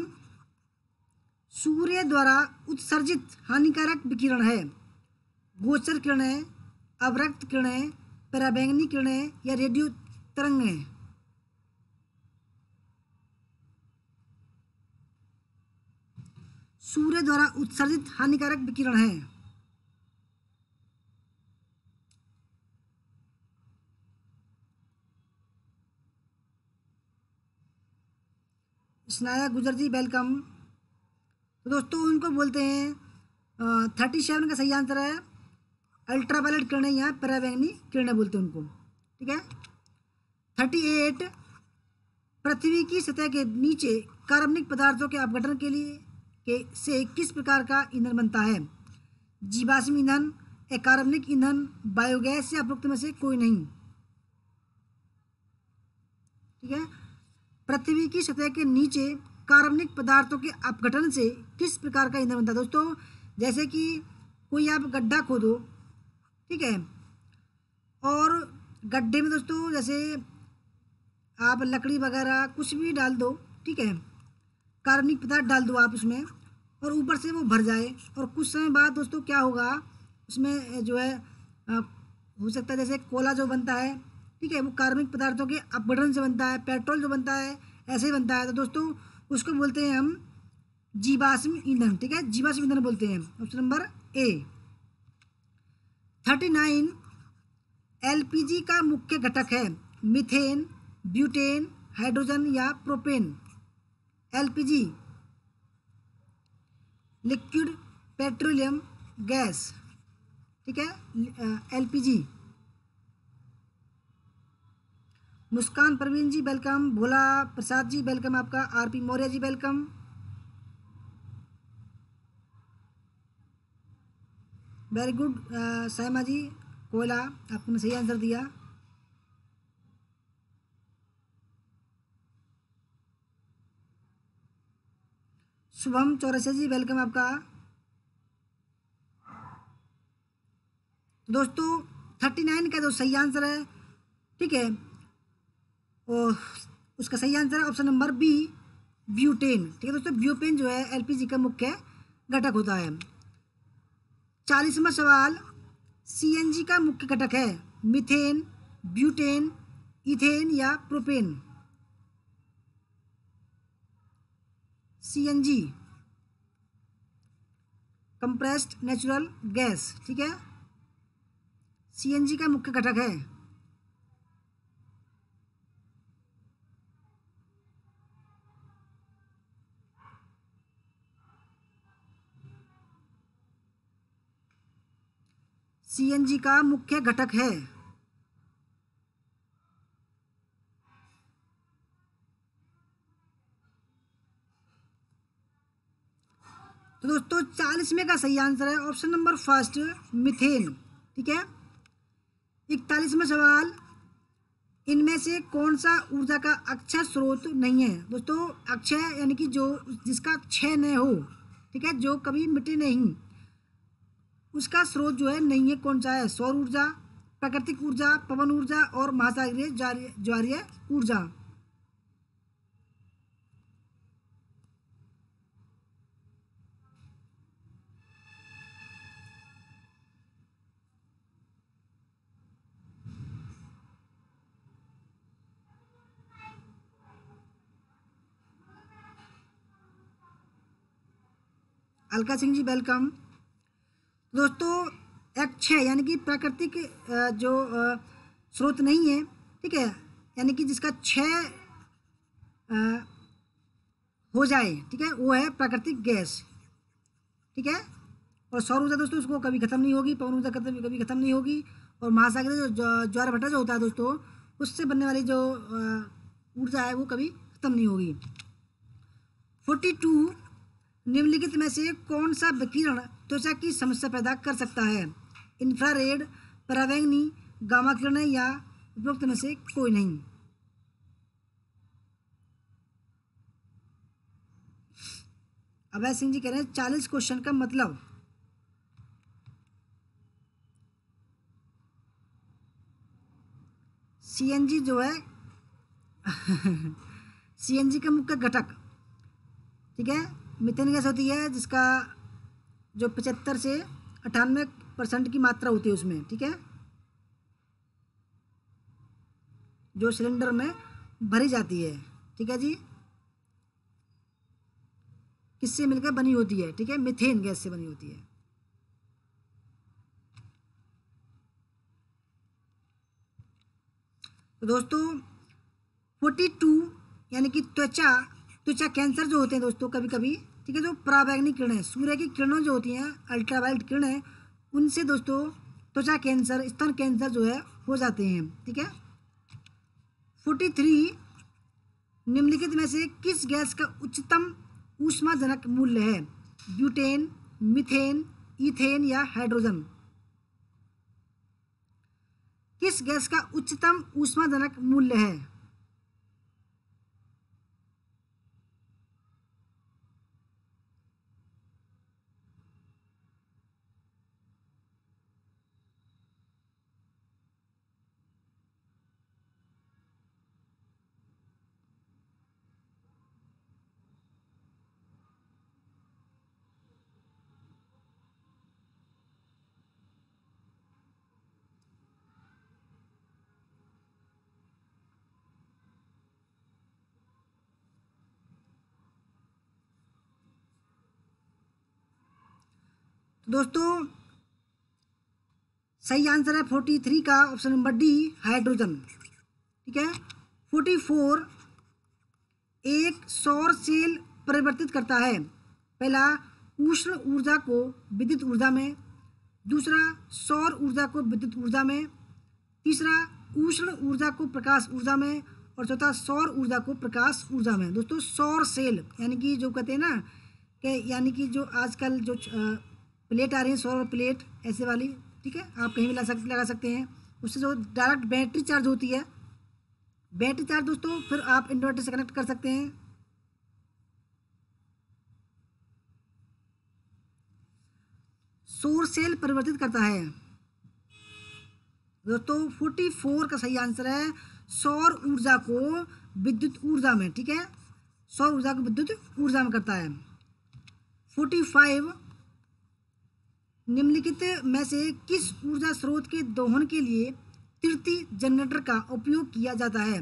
सूर्य द्वारा उत्सर्जित हानिकारक विकिरण है, गोचर किरणें, अवरक्त किरणें, पराबैंगनी किरणें या रेडियो तरंगें। सूर्य द्वारा उत्सर्जित हानिकारक विकिरण है। स्नाया गुजर जी वेलकम। तो दोस्तों उनको बोलते हैं 37 का सही आंसर है अल्ट्रावायलेट किरणें या पराबैंगनी किरणें बोलते हैं उनको, ठीक है। 38, पृथ्वी की सतह के नीचे कार्बनिक पदार्थों के अपघटन के लिए से किस प्रकार का ईंधन बनता है, जीवाश्म ईंधन, अकार्बनिक ईंधन, बायोगैस या उपरोक्त में से कोई नहीं, ठीक है। पृथ्वी की सतह के नीचे कार्बनिक पदार्थों के अपघटन से किस प्रकार का ईंधन बनता है। दोस्तों जैसे कि कोई आप गड्ढा खोदो, ठीक है, और गड्ढे में दोस्तों जैसे आप लकड़ी वगैरह कुछ भी डाल दो, ठीक है, कार्बनिक पदार्थ डाल दो आप उसमें और ऊपर से वो भर जाए और कुछ समय बाद दोस्तों क्या होगा उसमें जो है हो सकता है जैसे कोयला जो बनता है, ठीक है, वो कार्बनिक पदार्थों के अपघटन से बनता है। पेट्रोल जो बनता है ऐसे ही बनता है। तो दोस्तों उसको बोलते हैं हम जीवाश्म ईंधन, ठीक है, जीवाश्म ईंधन बोलते हैं, ऑप्शन नंबर ए। 39, एलपीजी का मुख्य घटक है, मीथेन, ब्यूटेन, हाइड्रोजन या propane. LPG liquid petroleum gas, ठीक है, एलपीजी। मुस्कान परवीन जी वेलकम, भोला प्रसाद जी वेलकम आपका, RP Maurya ji welcome. Very good Saima जी, कोयला आपने सही आंसर दिया। शुभम चौरसिया जी वेलकम आपका। दोस्तों 39 का जो सही आंसर है, ठीक है, और उसका सही आंसर है ऑप्शन नंबर बी, ब्यूटेन, ठीक है दोस्तों। ब्यूटेन जो है एलपीजी का मुख्य घटक होता है। 40वां सवाल, सीएनजी का मुख्य घटक है, मीथेन, ब्यूटेन, इथेन या propane. CNG compressed natural gas, ठीक है, सीएनजी का मुख्य घटक है। सीएनजी का मुख्य घटक है? तो दोस्तों 40 में का सही आंसर है ऑप्शन नंबर फर्स्ट, मीथेन। ठीक है। 41वां सवाल, इनमें से कौन सा ऊर्जा का अक्षय स्रोत नहीं है? दोस्तों अक्षय यानी कि जो जिसका क्षय न हो, ठीक है, जो कभी मिटे नहीं, उसका स्रोत जो है नहीं है, कौन सा है? सौर ऊर्जा, प्राकृतिक ऊर्जा, पवन ऊर्जा और महासागरीय ज्वारीय ऊर्जा। अलका सिंह जी वेलकम। दोस्तों अक्षय यानी कि प्राकृतिक जो स्रोत नहीं है, ठीक है, यानी कि जिसका क्षय अ, हो जाए, ठीक है, वो है प्राकृतिक गैस। ठीक है। और सौर ऊर्जा दोस्तों उसको कभी खत्म नहीं होगी, पवन ऊर्जा कभी खत्म नहीं होगी, और महासागरीय जो ज्वार भट्टा जो होता है दोस्तों, उससे बनने वाली जो ऊर्जा है वो कभी खत्म नहीं होगी। 42, निम्नलिखित में से कौन सा विकिरण त्वचा की समस्या पैदा कर सकता है? इंफ्रारेड, पराबैंगनी, गामा किरणें या उपरोक्त में से कोई नहीं? अभय सिंह जी कह रहे हैं 40 क्वेश्चन का मतलब। सीएनजी जो है सीएनजी का मुख्य घटक, ठीक है, मीथेन गैस होती है, जिसका जो 75 से 98% की मात्रा होती है उसमें, ठीक है, जो सिलेंडर में भरी जाती है। ठीक है जी, किससे मिलकर बनी होती है? ठीक है, मीथेन गैस से बनी होती है। तो दोस्तों 42 यानी कि त्वचा कैंसर जो होते हैं दोस्तों कभी कभी, ठीक है, जो पराबैंगनी किरणें, सूर्य की किरणें जो होती हैं, अल्ट्रावायलेट किरणें, उनसे दोस्तों त्वचा कैंसर, स्तन कैंसर जो है हो जाते हैं। ठीक है। 43, निम्नलिखित में से किस गैस का उच्चतम ऊष्माजनक मूल्य है? ब्यूटेन, मीथेन, ईथेन या हाइड्रोजन? किस गैस का उच्चतम ऊष्माजनक मूल्य है? तो दोस्तों सही आंसर है 43 का ऑप्शन नंबर डी, हाइड्रोजन। ठीक है। 44, एक सौर सेल परिवर्तित करता है? पहला, उष्ण ऊर्जा को विद्युत ऊर्जा में, दूसरा सौर ऊर्जा को विद्युत ऊर्जा में, तीसरा उष्ण ऊर्जा को प्रकाश ऊर्जा में, और चौथा सौर ऊर्जा को प्रकाश ऊर्जा में। दोस्तों सौर सेल यानी कि जो कहते हैं ना कि यानी कि जो आजकल जो प्लेट आ रही है, सौर प्लेट ऐसे वाली, ठीक है, आप कहीं भी लगा सकते हैं, उससे जो डायरेक्ट बैटरी चार्ज होती है, बैटरी चार्ज दोस्तों फिर आप इन्वर्टर से कनेक्ट कर सकते हैं। सौर सेल परिवर्तित करता है दोस्तों। 44 का सही आंसर है सौर ऊर्जा को विद्युत ऊर्जा में। ठीक है, सौर ऊर्जा को विद्युत ऊर्जा में करता है। 45, निम्नलिखित में से किस ऊर्जा स्रोत के दोहन के लिए तृतीय जनरेटर का उपयोग किया जाता है?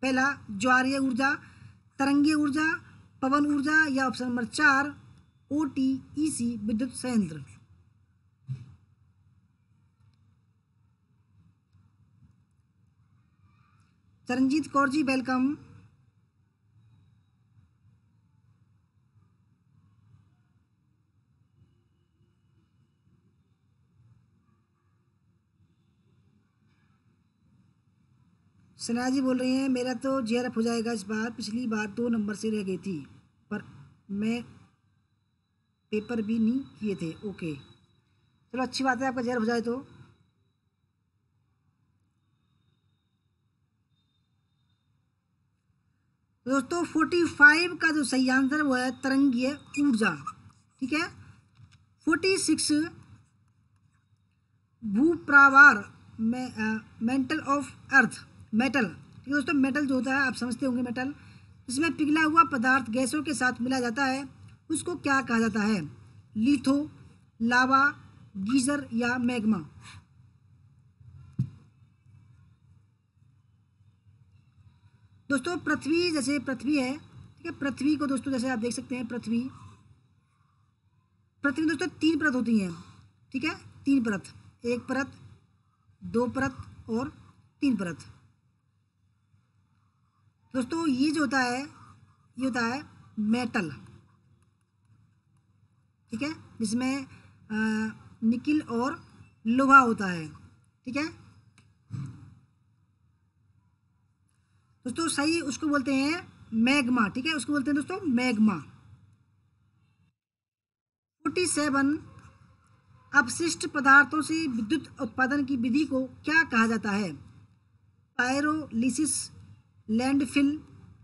पहला, ज्वारीय ऊर्जा, तरंगीय ऊर्जा, पवन ऊर्जा या ऑप्शन नंबर 4, OTEC विद्युत संयंत्र? चरणजीत कौर जी वेलकम। सना जी बोल रही हैं मेरा तो जेआरएफ हो जाएगा इस बार, पिछली बार 2 नंबर से रह गई थी पर मैं पेपर भी नहीं किए थे। ओके चलो अच्छी बात है आपका जेआरएफ हो जाए तो। दोस्तों 45 का जो सही आंसर वो है तरंगीय ऊर्जा। ठीक है। 46 भूप्रवार में मेंटल ऑफ अर्थ मेटल। ठीक है दोस्तों, मेटल जो होता है आप समझते होंगे मेटल, इसमें पिघला हुआ पदार्थ गैसों के साथ मिला जाता है, उसको क्या कहा जाता है? लिथो, लावा, गीजर या मैग्मा। दोस्तों पृथ्वी, जैसे पृथ्वी है, ठीक है, पृथ्वी को दोस्तों जैसे आप देख सकते हैं पृथ्वी पृथ्वी दोस्तों 3 परत होती हैं। ठीक है, 3 परत, 1 परत, 2 परत और 3 परत। दोस्तों ये जो होता है ये होता है मेटल। ठीक है, जिसमें निकिल और लोहा होता है। ठीक है दोस्तों, सही उसको बोलते हैं मैग्मा। ठीक है, उसको बोलते हैं दोस्तों मैग्मा। 47 अपशिष्ट पदार्थों से विद्युत उत्पादन की विधि को क्या कहा जाता है? पायरोलिसिस, लैंडफिल,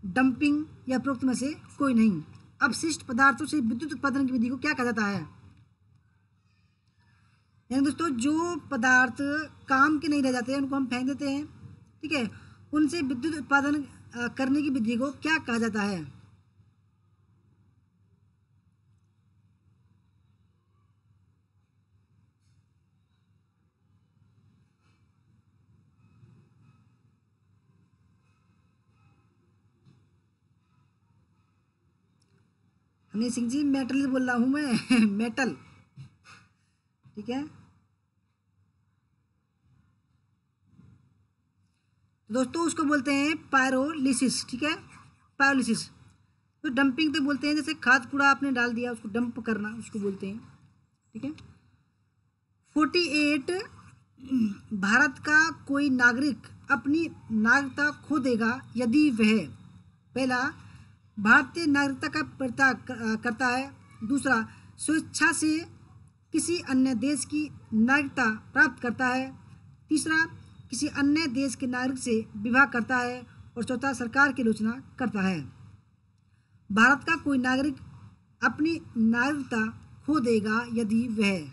डंपिंग या उपरोक्त में से कोई नहीं। अपशिष्ट पदार्थों से विद्युत उत्पादन की विधि को क्या कहा जाता है? यानी दोस्तों जो पदार्थ काम के नहीं रह जाते उनको हम फेंक देते हैं। ठीक है, उनसे विद्युत उत्पादन करने की विधि को क्या कहा जाता है? हनी सिंह जी मेटल बोल रहा हूँ मैं मेटल। ठीक है दोस्तों, उसको बोलते हैं पायरोलिसिस। ठीक है, पायरोलिसिस। तो डंपिंग तो बोलते हैं जैसे खाद कूड़ा आपने डाल दिया उसको डंप करना, उसको बोलते हैं। ठीक है। 48 भारत का कोई नागरिक अपनी नागरिकता खो देगा यदि वह पहला भारतीय नागरिकता का परित्याग करता है, दूसरा स्वेच्छा से किसी अन्य देश की नागरिकता प्राप्त करता है, तीसरा किसी अन्य देश के नागरिक से विवाह करता है और चौथा सरकार की आलोचना करता है। भारत का कोई नागरिक अपनी नागरिकता खो देगा यदि वह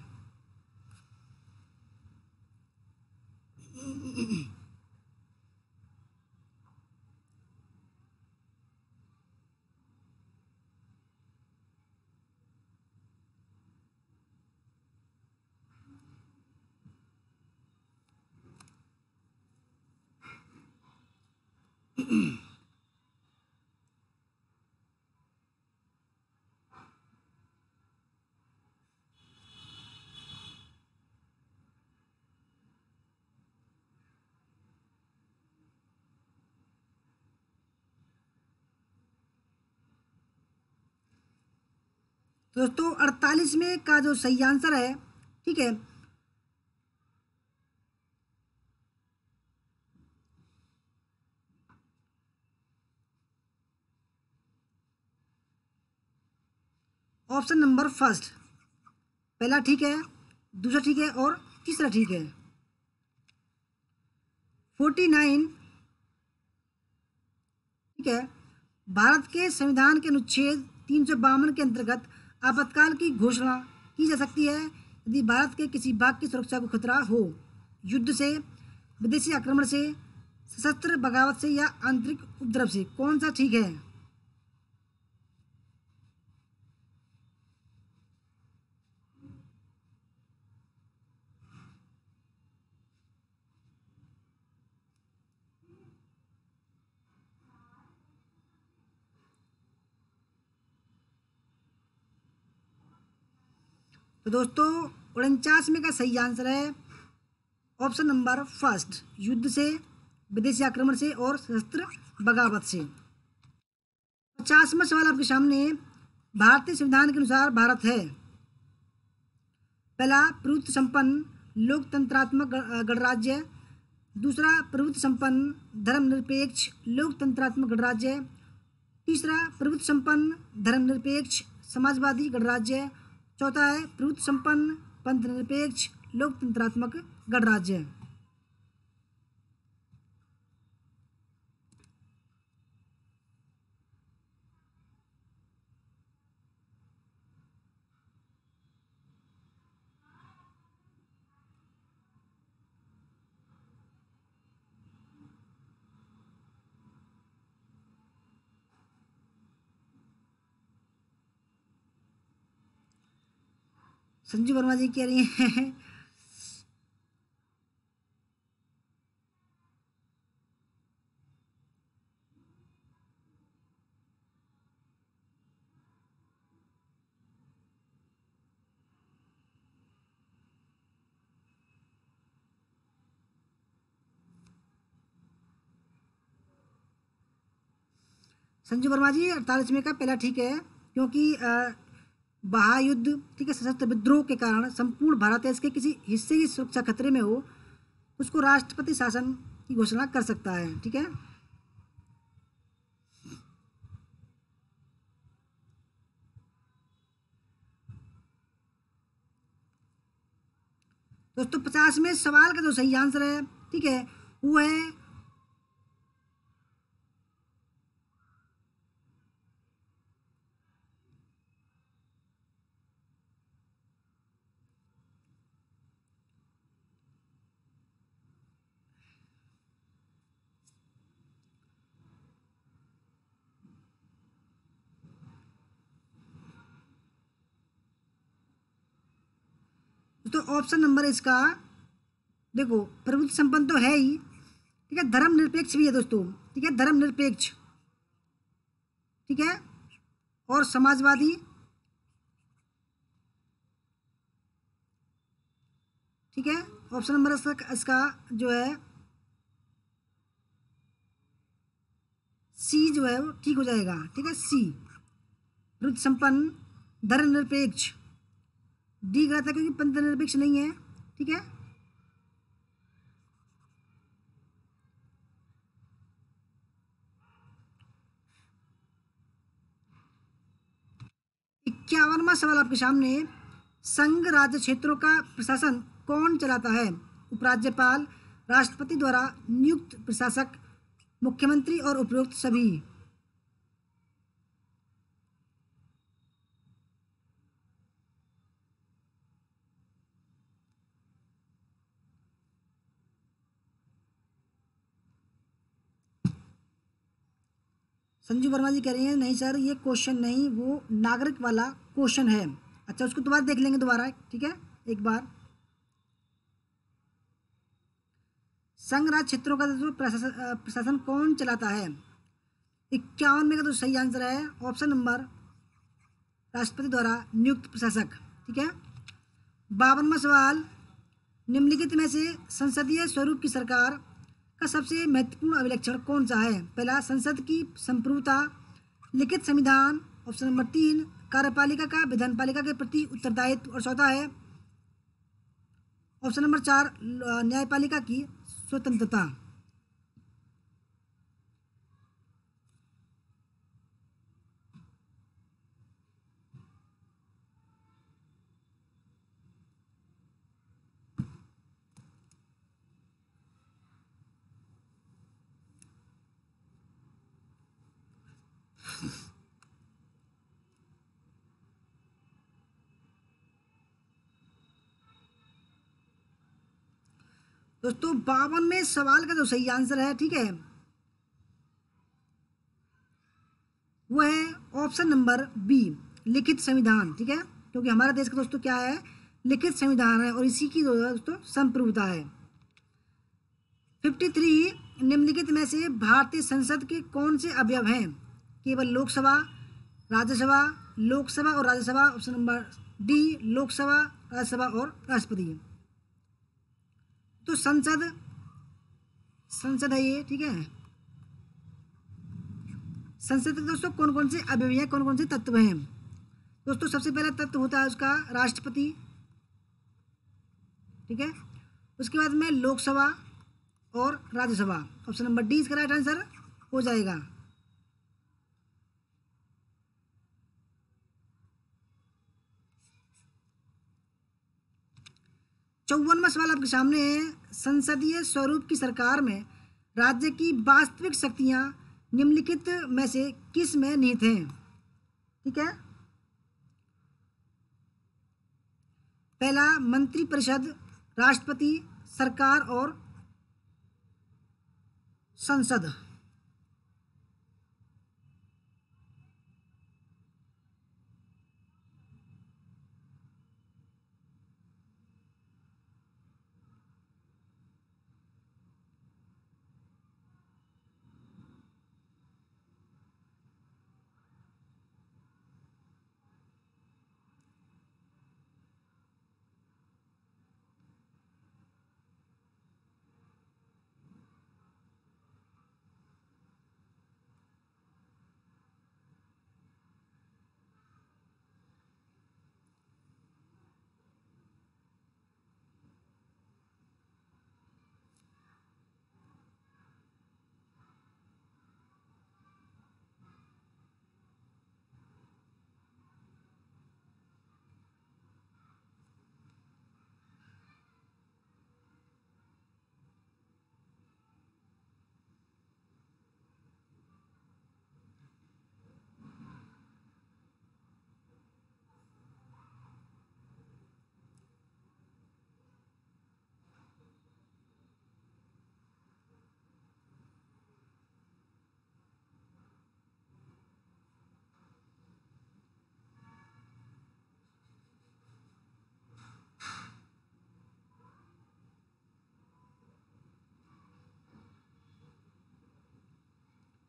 दोस्तों 48 में का जो सही आंसर है, ठीक है, ऑप्शन नंबर फर्स्ट, पहला ठीक है, दूसरा ठीक है और तीसरा ठीक है। 49 ठीक है, भारत के संविधान के अनुच्छेद 352 के अंतर्गत आपातकाल की घोषणा की जा सकती है यदि भारत के किसी भाग की सुरक्षा को खतरा हो, युद्ध से, विदेशी आक्रमण से, सशस्त्र बगावत से या आंतरिक उपद्रव से। कौन सा ठीक है? तो दोस्तों 49 में का सही आंसर है ऑप्शन नंबर फर्स्ट, युद्ध से, विदेशी आक्रमण से और सशस्त्र बगावत से। 50वां सवाल आपके सामने, भारतीय संविधान के अनुसार भारत है पहला प्रभुत्व संपन्न लोकतंत्रात्मक गणराज्य, दूसरा प्रभुत्व संपन्न धर्मनिरपेक्ष लोकतंत्रात्मक गणराज्य। तीसरा प्रभुत्व संपन्न धर्मनिरपेक्ष समाजवादी गणराज्य। चौथा है प्रभुत्व संपन्न पंथ निरपेक्ष लोकतंत्रात्मक गणराज्य। संजू वर्मा जी कह रही हैं संजू वर्मा जी 48वें का पहला ठीक है, क्योंकि महायुद्ध, ठीक है, सशस्त्र विद्रोह के कारण संपूर्ण भारत देश के किसी हिस्से की सुरक्षा खतरे में हो, उसको राष्ट्रपति शासन की घोषणा कर सकता है। ठीक है, दोस्तों 50वें सवाल का जो सही आंसर है, ठीक है, वो है तो ऑप्शन नंबर इसका, देखो प्रभुत्व संपन्न तो है ही, ठीक है, धर्मनिरपेक्ष भी है दोस्तों, ठीक है, धर्मनिरपेक्ष, ठीक है, और समाजवादी, ठीक है। ऑप्शन नंबर इसका जो है सी जो है वो ठीक हो जाएगा, ठीक है, सी प्रभुत्व संपन्न धर्मनिरपेक्ष। डी गलत है क्योंकि पंथ निरपेक्ष नहीं है, ठीक है। इक्यावनवा सवाल आपके सामने, संघ राज्य क्षेत्रों का प्रशासन कौन चलाता है? उपराज्यपाल, राष्ट्रपति द्वारा नियुक्त प्रशासक, मुख्यमंत्री और उपरोक्त सभी। संजू वर्मा जी कह रही हैं नहीं सर ये क्वेश्चन नहीं, वो नागरिक वाला क्वेश्चन है। अच्छा, उसको दोबारा देख लेंगे दोबारा, ठीक है, एक बार। संघ राज्य क्षेत्रों का जो प्रशासन कौन चलाता है? 51 में का तो सही आंसर है ऑप्शन नंबर राष्ट्रपति द्वारा नियुक्त प्रशासक, ठीक है। 52वां सवाल, निम्नलिखित में से संसदीय स्वरूप की सरकार का सबसे महत्वपूर्ण अभिलक्षण कौन सा है? पहला, संसद की संप्रभुता, लिखित संविधान, ऑप्शन नंबर 3 कार्यपालिका का विधानपालिका के प्रति उत्तरदायित्व, और चौथा है ऑप्शन नंबर 4 न्यायपालिका की स्वतंत्रता। दोस्तों 52वें सवाल का जो सही आंसर है, ठीक है, वो है ऑप्शन नंबर बी लिखित संविधान, ठीक है, क्योंकि हमारा देश का दोस्तों क्या है, लिखित संविधान है और इसी की जो है दोस्तों संप्रभुता है। 53, निम्नलिखित में से भारतीय संसद के कौन से अवयव हैं? केवल लोकसभा, राज्यसभा, लोकसभा और Rajya Sabha, option number D Lok Sabha, Rajya Sabha और राष्ट्रपति। तो संसद है ये, ठीक है। संसद के दोस्तों कौन कौन से अवयव हैं, कौन कौन से तत्व हैं? दोस्तों सबसे पहला तत्व होता है उसका राष्ट्रपति, ठीक है, उसके बाद में लोकसभा और राज्यसभा। ऑप्शन नंबर डी इसका राइट आंसर हो जाएगा। 54वां सवाल आपके सामने है, संसदीय स्वरूप की सरकार में राज्य की वास्तविक शक्तियां निम्नलिखित में से किस में निहित हैं? ठीक है, पहला मंत्रिपरिषद, राष्ट्रपति, सरकार और संसद।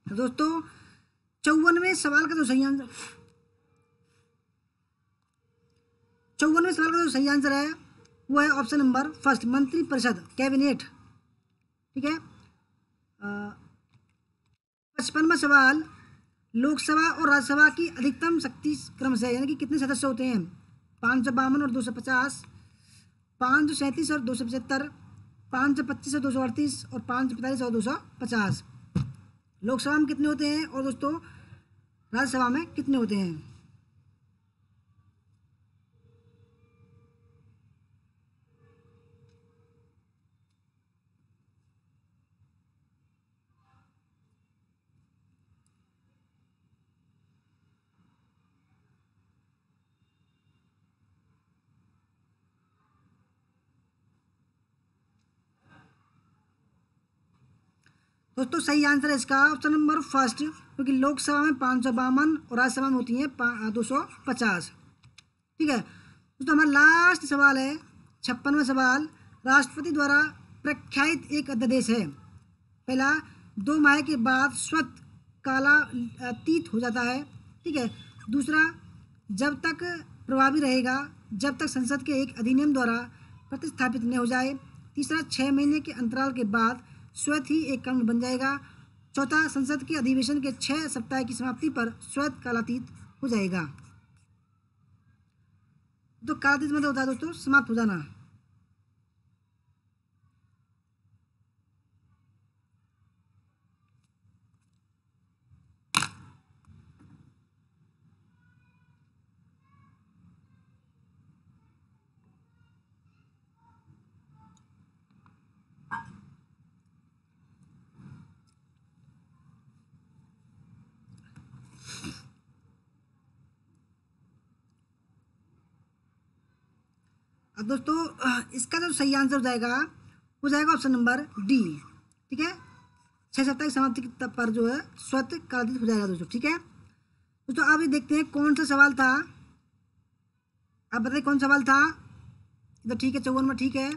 तो दोस्तों 54वें सवाल का जो सही आंसर 54वें सवाल का जो सही आंसर है वो है ऑप्शन नंबर फर्स्ट, मंत्रिपरिषद, कैबिनेट। ठीक है, 55वां सवाल, लोकसभा और राज्यसभा की अधिकतम शक्ति क्रमशः यानी कि कितने सदस्य होते हैं? 552 और 250, 537 और 275, 525 और 238 और 545 और 250। लोकसभा में कितने होते हैं और दोस्तों राज्यसभा में कितने होते हैं? दोस्तों सही आंसर है इसका ऑप्शन नंबर फर्स्ट, क्योंकि लोकसभा में 552 और राज्यसभा में होती हैं 250। ठीक है दोस्तों, हमारा लास्ट सवाल है 56वां सवाल, राष्ट्रपति द्वारा प्रख्यात एक अध्यादेश है। पहला, 2 माह के बाद स्वतः कालातीत हो जाता है। ठीक है, दूसरा, जब तक प्रभावी रहेगा जब तक संसद के एक अधिनियम द्वारा प्रतिस्थापित न हो जाए। तीसरा, 6 महीने के अंतराल के बाद स्वतः ही एक कानून बन जाएगा। चौथा, संसद के अधिवेशन के 6 सप्ताह की समाप्ति पर स्वतः कालातीत हो जाएगा। तो कालातीत मतलब होता है दोस्तों समाप्त हो जाना। अब दोस्तों इसका जो सही आंसर हो जाएगा वो जाएगा ऑप्शन नंबर डी। ठीक है, 6 सप्ताह की समाप्ति पर जो है स्वतः कालातीत हो जाएगा दोस्तों। ठीक है दोस्तों, अब ये देखते हैं कौन सा सवाल था। अब बताइए कौन सवाल था। तो ठीक है, 54 में ठीक है,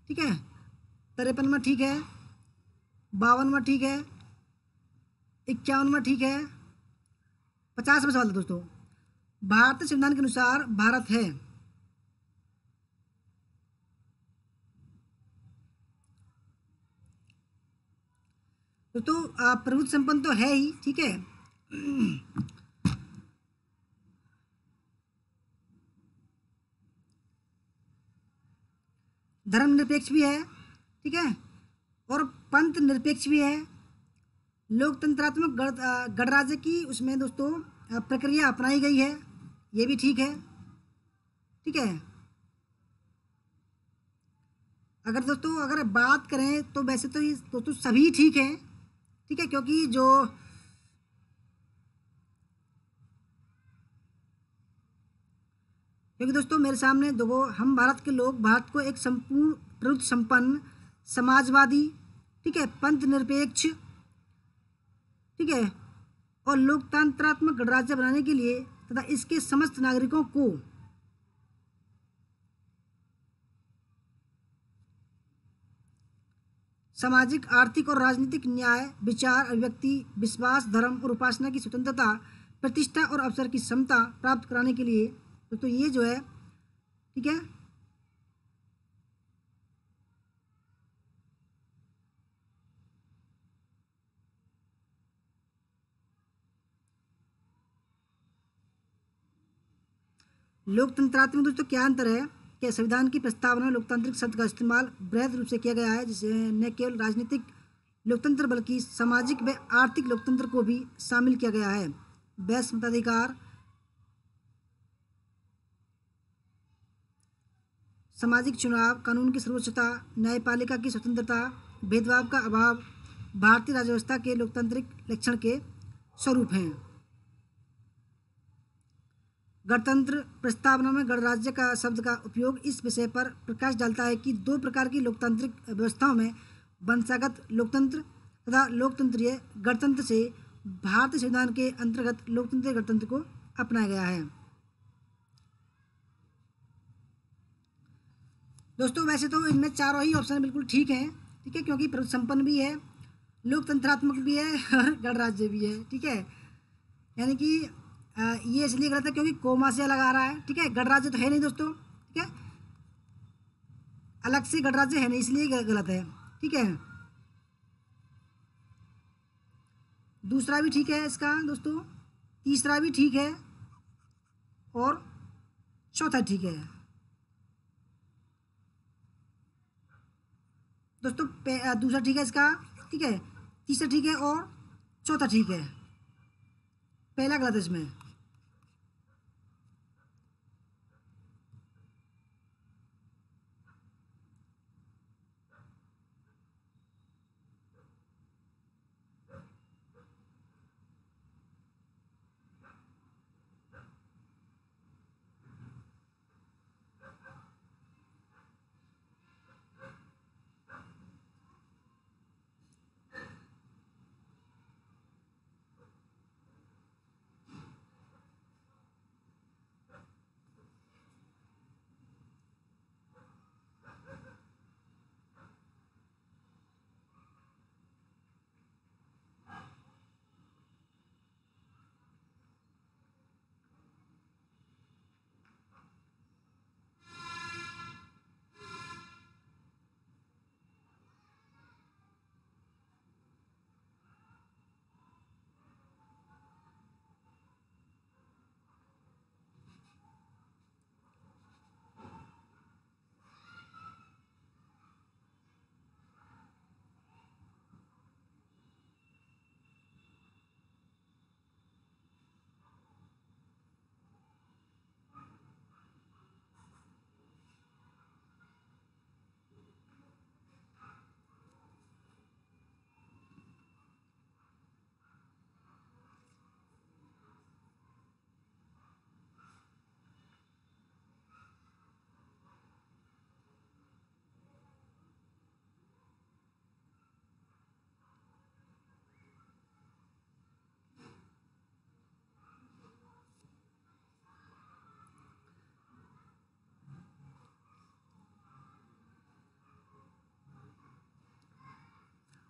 ठीक है, 53 में ठीक है, 52 में ठीक है, 51 में ठीक है, 50 में सवाल था दोस्तों। भारतीय संविधान के अनुसार भारत है तो प्रभुत्व संपन्न तो है ही। ठीक है, धर्मनिरपेक्ष भी है। ठीक है, और पंथ निरपेक्ष भी है। लोकतंत्रात्मक गणराज्य की उसमें दोस्तों प्रक्रिया अपनाई गई है, ये भी ठीक है। ठीक है, अगर दोस्तों अगर बात करें तो वैसे तो ये दोस्तों सभी ठीक है। ठीक है, क्योंकि दोस्तों मेरे सामने देखो, हम भारत के लोग भारत को एक संपूर्ण प्रभुत्व संपन्न समाजवादी, ठीक है, पंथ निरपेक्ष, ठीक है, और लोकतंत्रात्मक गणराज्य बनाने के लिए तथा इसके समस्त नागरिकों को सामाजिक, आर्थिक और राजनीतिक न्याय, विचार, अभिव्यक्ति, विश्वास, धर्म और उपासना की स्वतंत्रता, प्रतिष्ठा और अवसर की समता प्राप्त कराने के लिए तो ये जो है, ठीक है, लोकतंत्रात्मक दोस्तों क्या अंतर है कि संविधान की प्रस्तावना में लोकतांत्रिक शब्द का इस्तेमाल बृहद रूप से किया गया है, जिसे न केवल राजनीतिक लोकतंत्र बल्कि सामाजिक व आर्थिक लोकतंत्र को भी शामिल किया गया है। वैश्य मताधिकार, सामाजिक चुनाव, कानून की सर्वोच्चता, न्यायपालिका की स्वतंत्रता, भेदभाव का अभाव भारतीय राज्य व्यवस्था के लोकतांत्रिक लक्षण के स्वरूप हैं। गणतंत्र प्रस्तावना में गणराज्य का शब्द का उपयोग इस विषय पर प्रकाश डालता है कि दो प्रकार की लोकतांत्रिक व्यवस्थाओं में वंशागत लोकतंत्र तथा लोकतंत्रीय गणतंत्र से भारतीय संविधान के अंतर्गत लोकतंत्रीय गणतंत्र को अपनाया गया है। दोस्तों वैसे तो इनमें चारों ही ऑप्शन बिल्कुल ठीक हैं, ठीक है, क्योंकि प्रभुत्व संपन्न भी है, लोकतंत्रात्मक भी है और गणराज्य भी है। ठीक है, यानी कि ये इसलिए गलत है क्योंकि कोमा से अलग आ रहा है। ठीक है, गणराज्य तो है नहीं दोस्तों, ठीक है, अलग से गणराज्य है नहीं, इसलिए गलत है। ठीक है, दूसरा भी ठीक है इसका दोस्तों, तीसरा भी ठीक है और चौथा ठीक है दोस्तों। दूसरा ठीक है इसका, ठीक है, तीसरा ठीक है और चौथा ठीक है, पहला गलत है इसमें।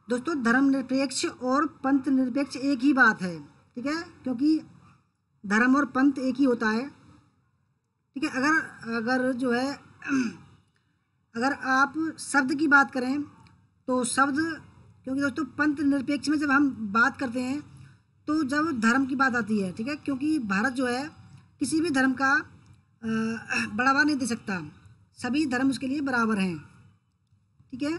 दोस्तों धर्मनिरपेक्ष और पंथ निरपेक्ष एक ही बात है। ठीक है, क्योंकि धर्म और पंथ एक ही होता है। ठीक है, अगर अगर जो है अगर आप शब्द की बात करें तो शब्द, क्योंकि दोस्तों पंथ निरपेक्ष में जब हम बात करते हैं तो जब धर्म की बात आती है, ठीक है, क्योंकि भारत जो है किसी भी धर्म का बढ़ावा नहीं दे सकता, सभी धर्म उसके लिए बराबर हैं। ठीक है,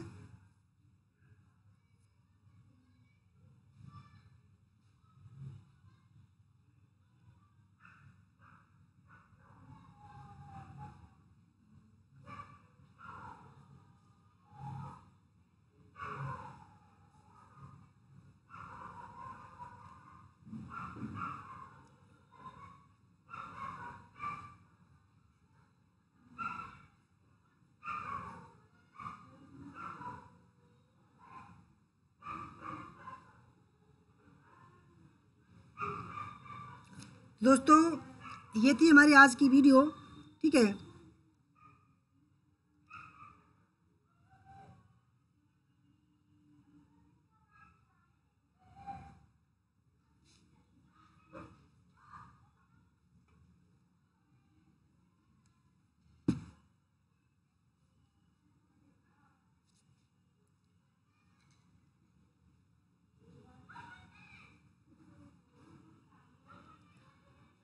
दोस्तों ये थी हमारी आज की वीडियो, ठीक है।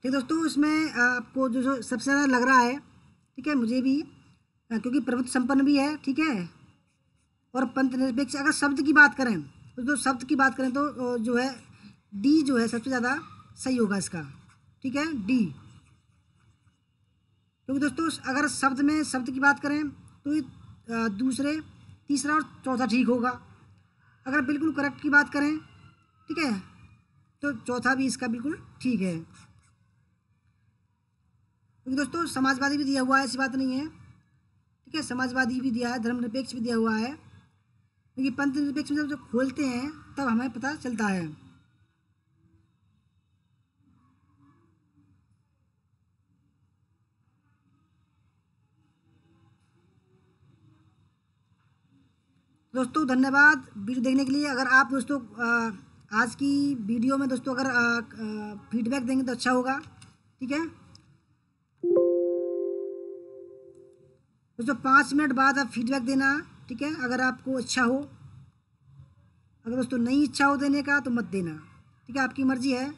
ठीक है दोस्तों, इसमें आपको जो जो सबसे ज़्यादा लग रहा है, ठीक है, मुझे भी, क्योंकि प्रभुत्व संपन्न भी है, ठीक है, और पंथ निरपेक्ष। अगर शब्द की बात करें तो शब्द की बात करें तो जो है डी जो है सबसे ज़्यादा सही होगा इसका, ठीक है, डी। क्योंकि दोस्तों अगर शब्द में शब्द की बात करें तो ये दूसरे, तीसरा और चौथा ठीक होगा। अगर बिल्कुल करेक्ट की बात करें, ठीक है, तो चौथा भी इसका बिल्कुल ठीक है। क्योंकि दोस्तों समाजवादी भी दिया हुआ है, ऐसी बात नहीं है, ठीक है, समाजवादी भी दिया है, धर्मनिरपेक्ष भी दिया हुआ है। क्योंकि पंथ निरपेक्ष में जब खोलते हैं तब हमें पता चलता है। दोस्तों धन्यवाद वीडियो देखने के लिए। अगर आप दोस्तों आज की वीडियो में दोस्तों अगर फीडबैक देंगे तो अच्छा होगा, ठीक है। दोस्तों 5 मिनट बाद आप फीडबैक देना, ठीक है, अगर आपको अच्छा हो। अगर दोस्तों नहीं इच्छा हो देने का तो मत देना, ठीक है, आपकी मर्जी है।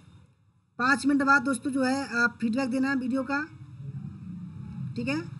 5 मिनट बाद दोस्तों जो है आप फीडबैक देना वीडियो का, ठीक है।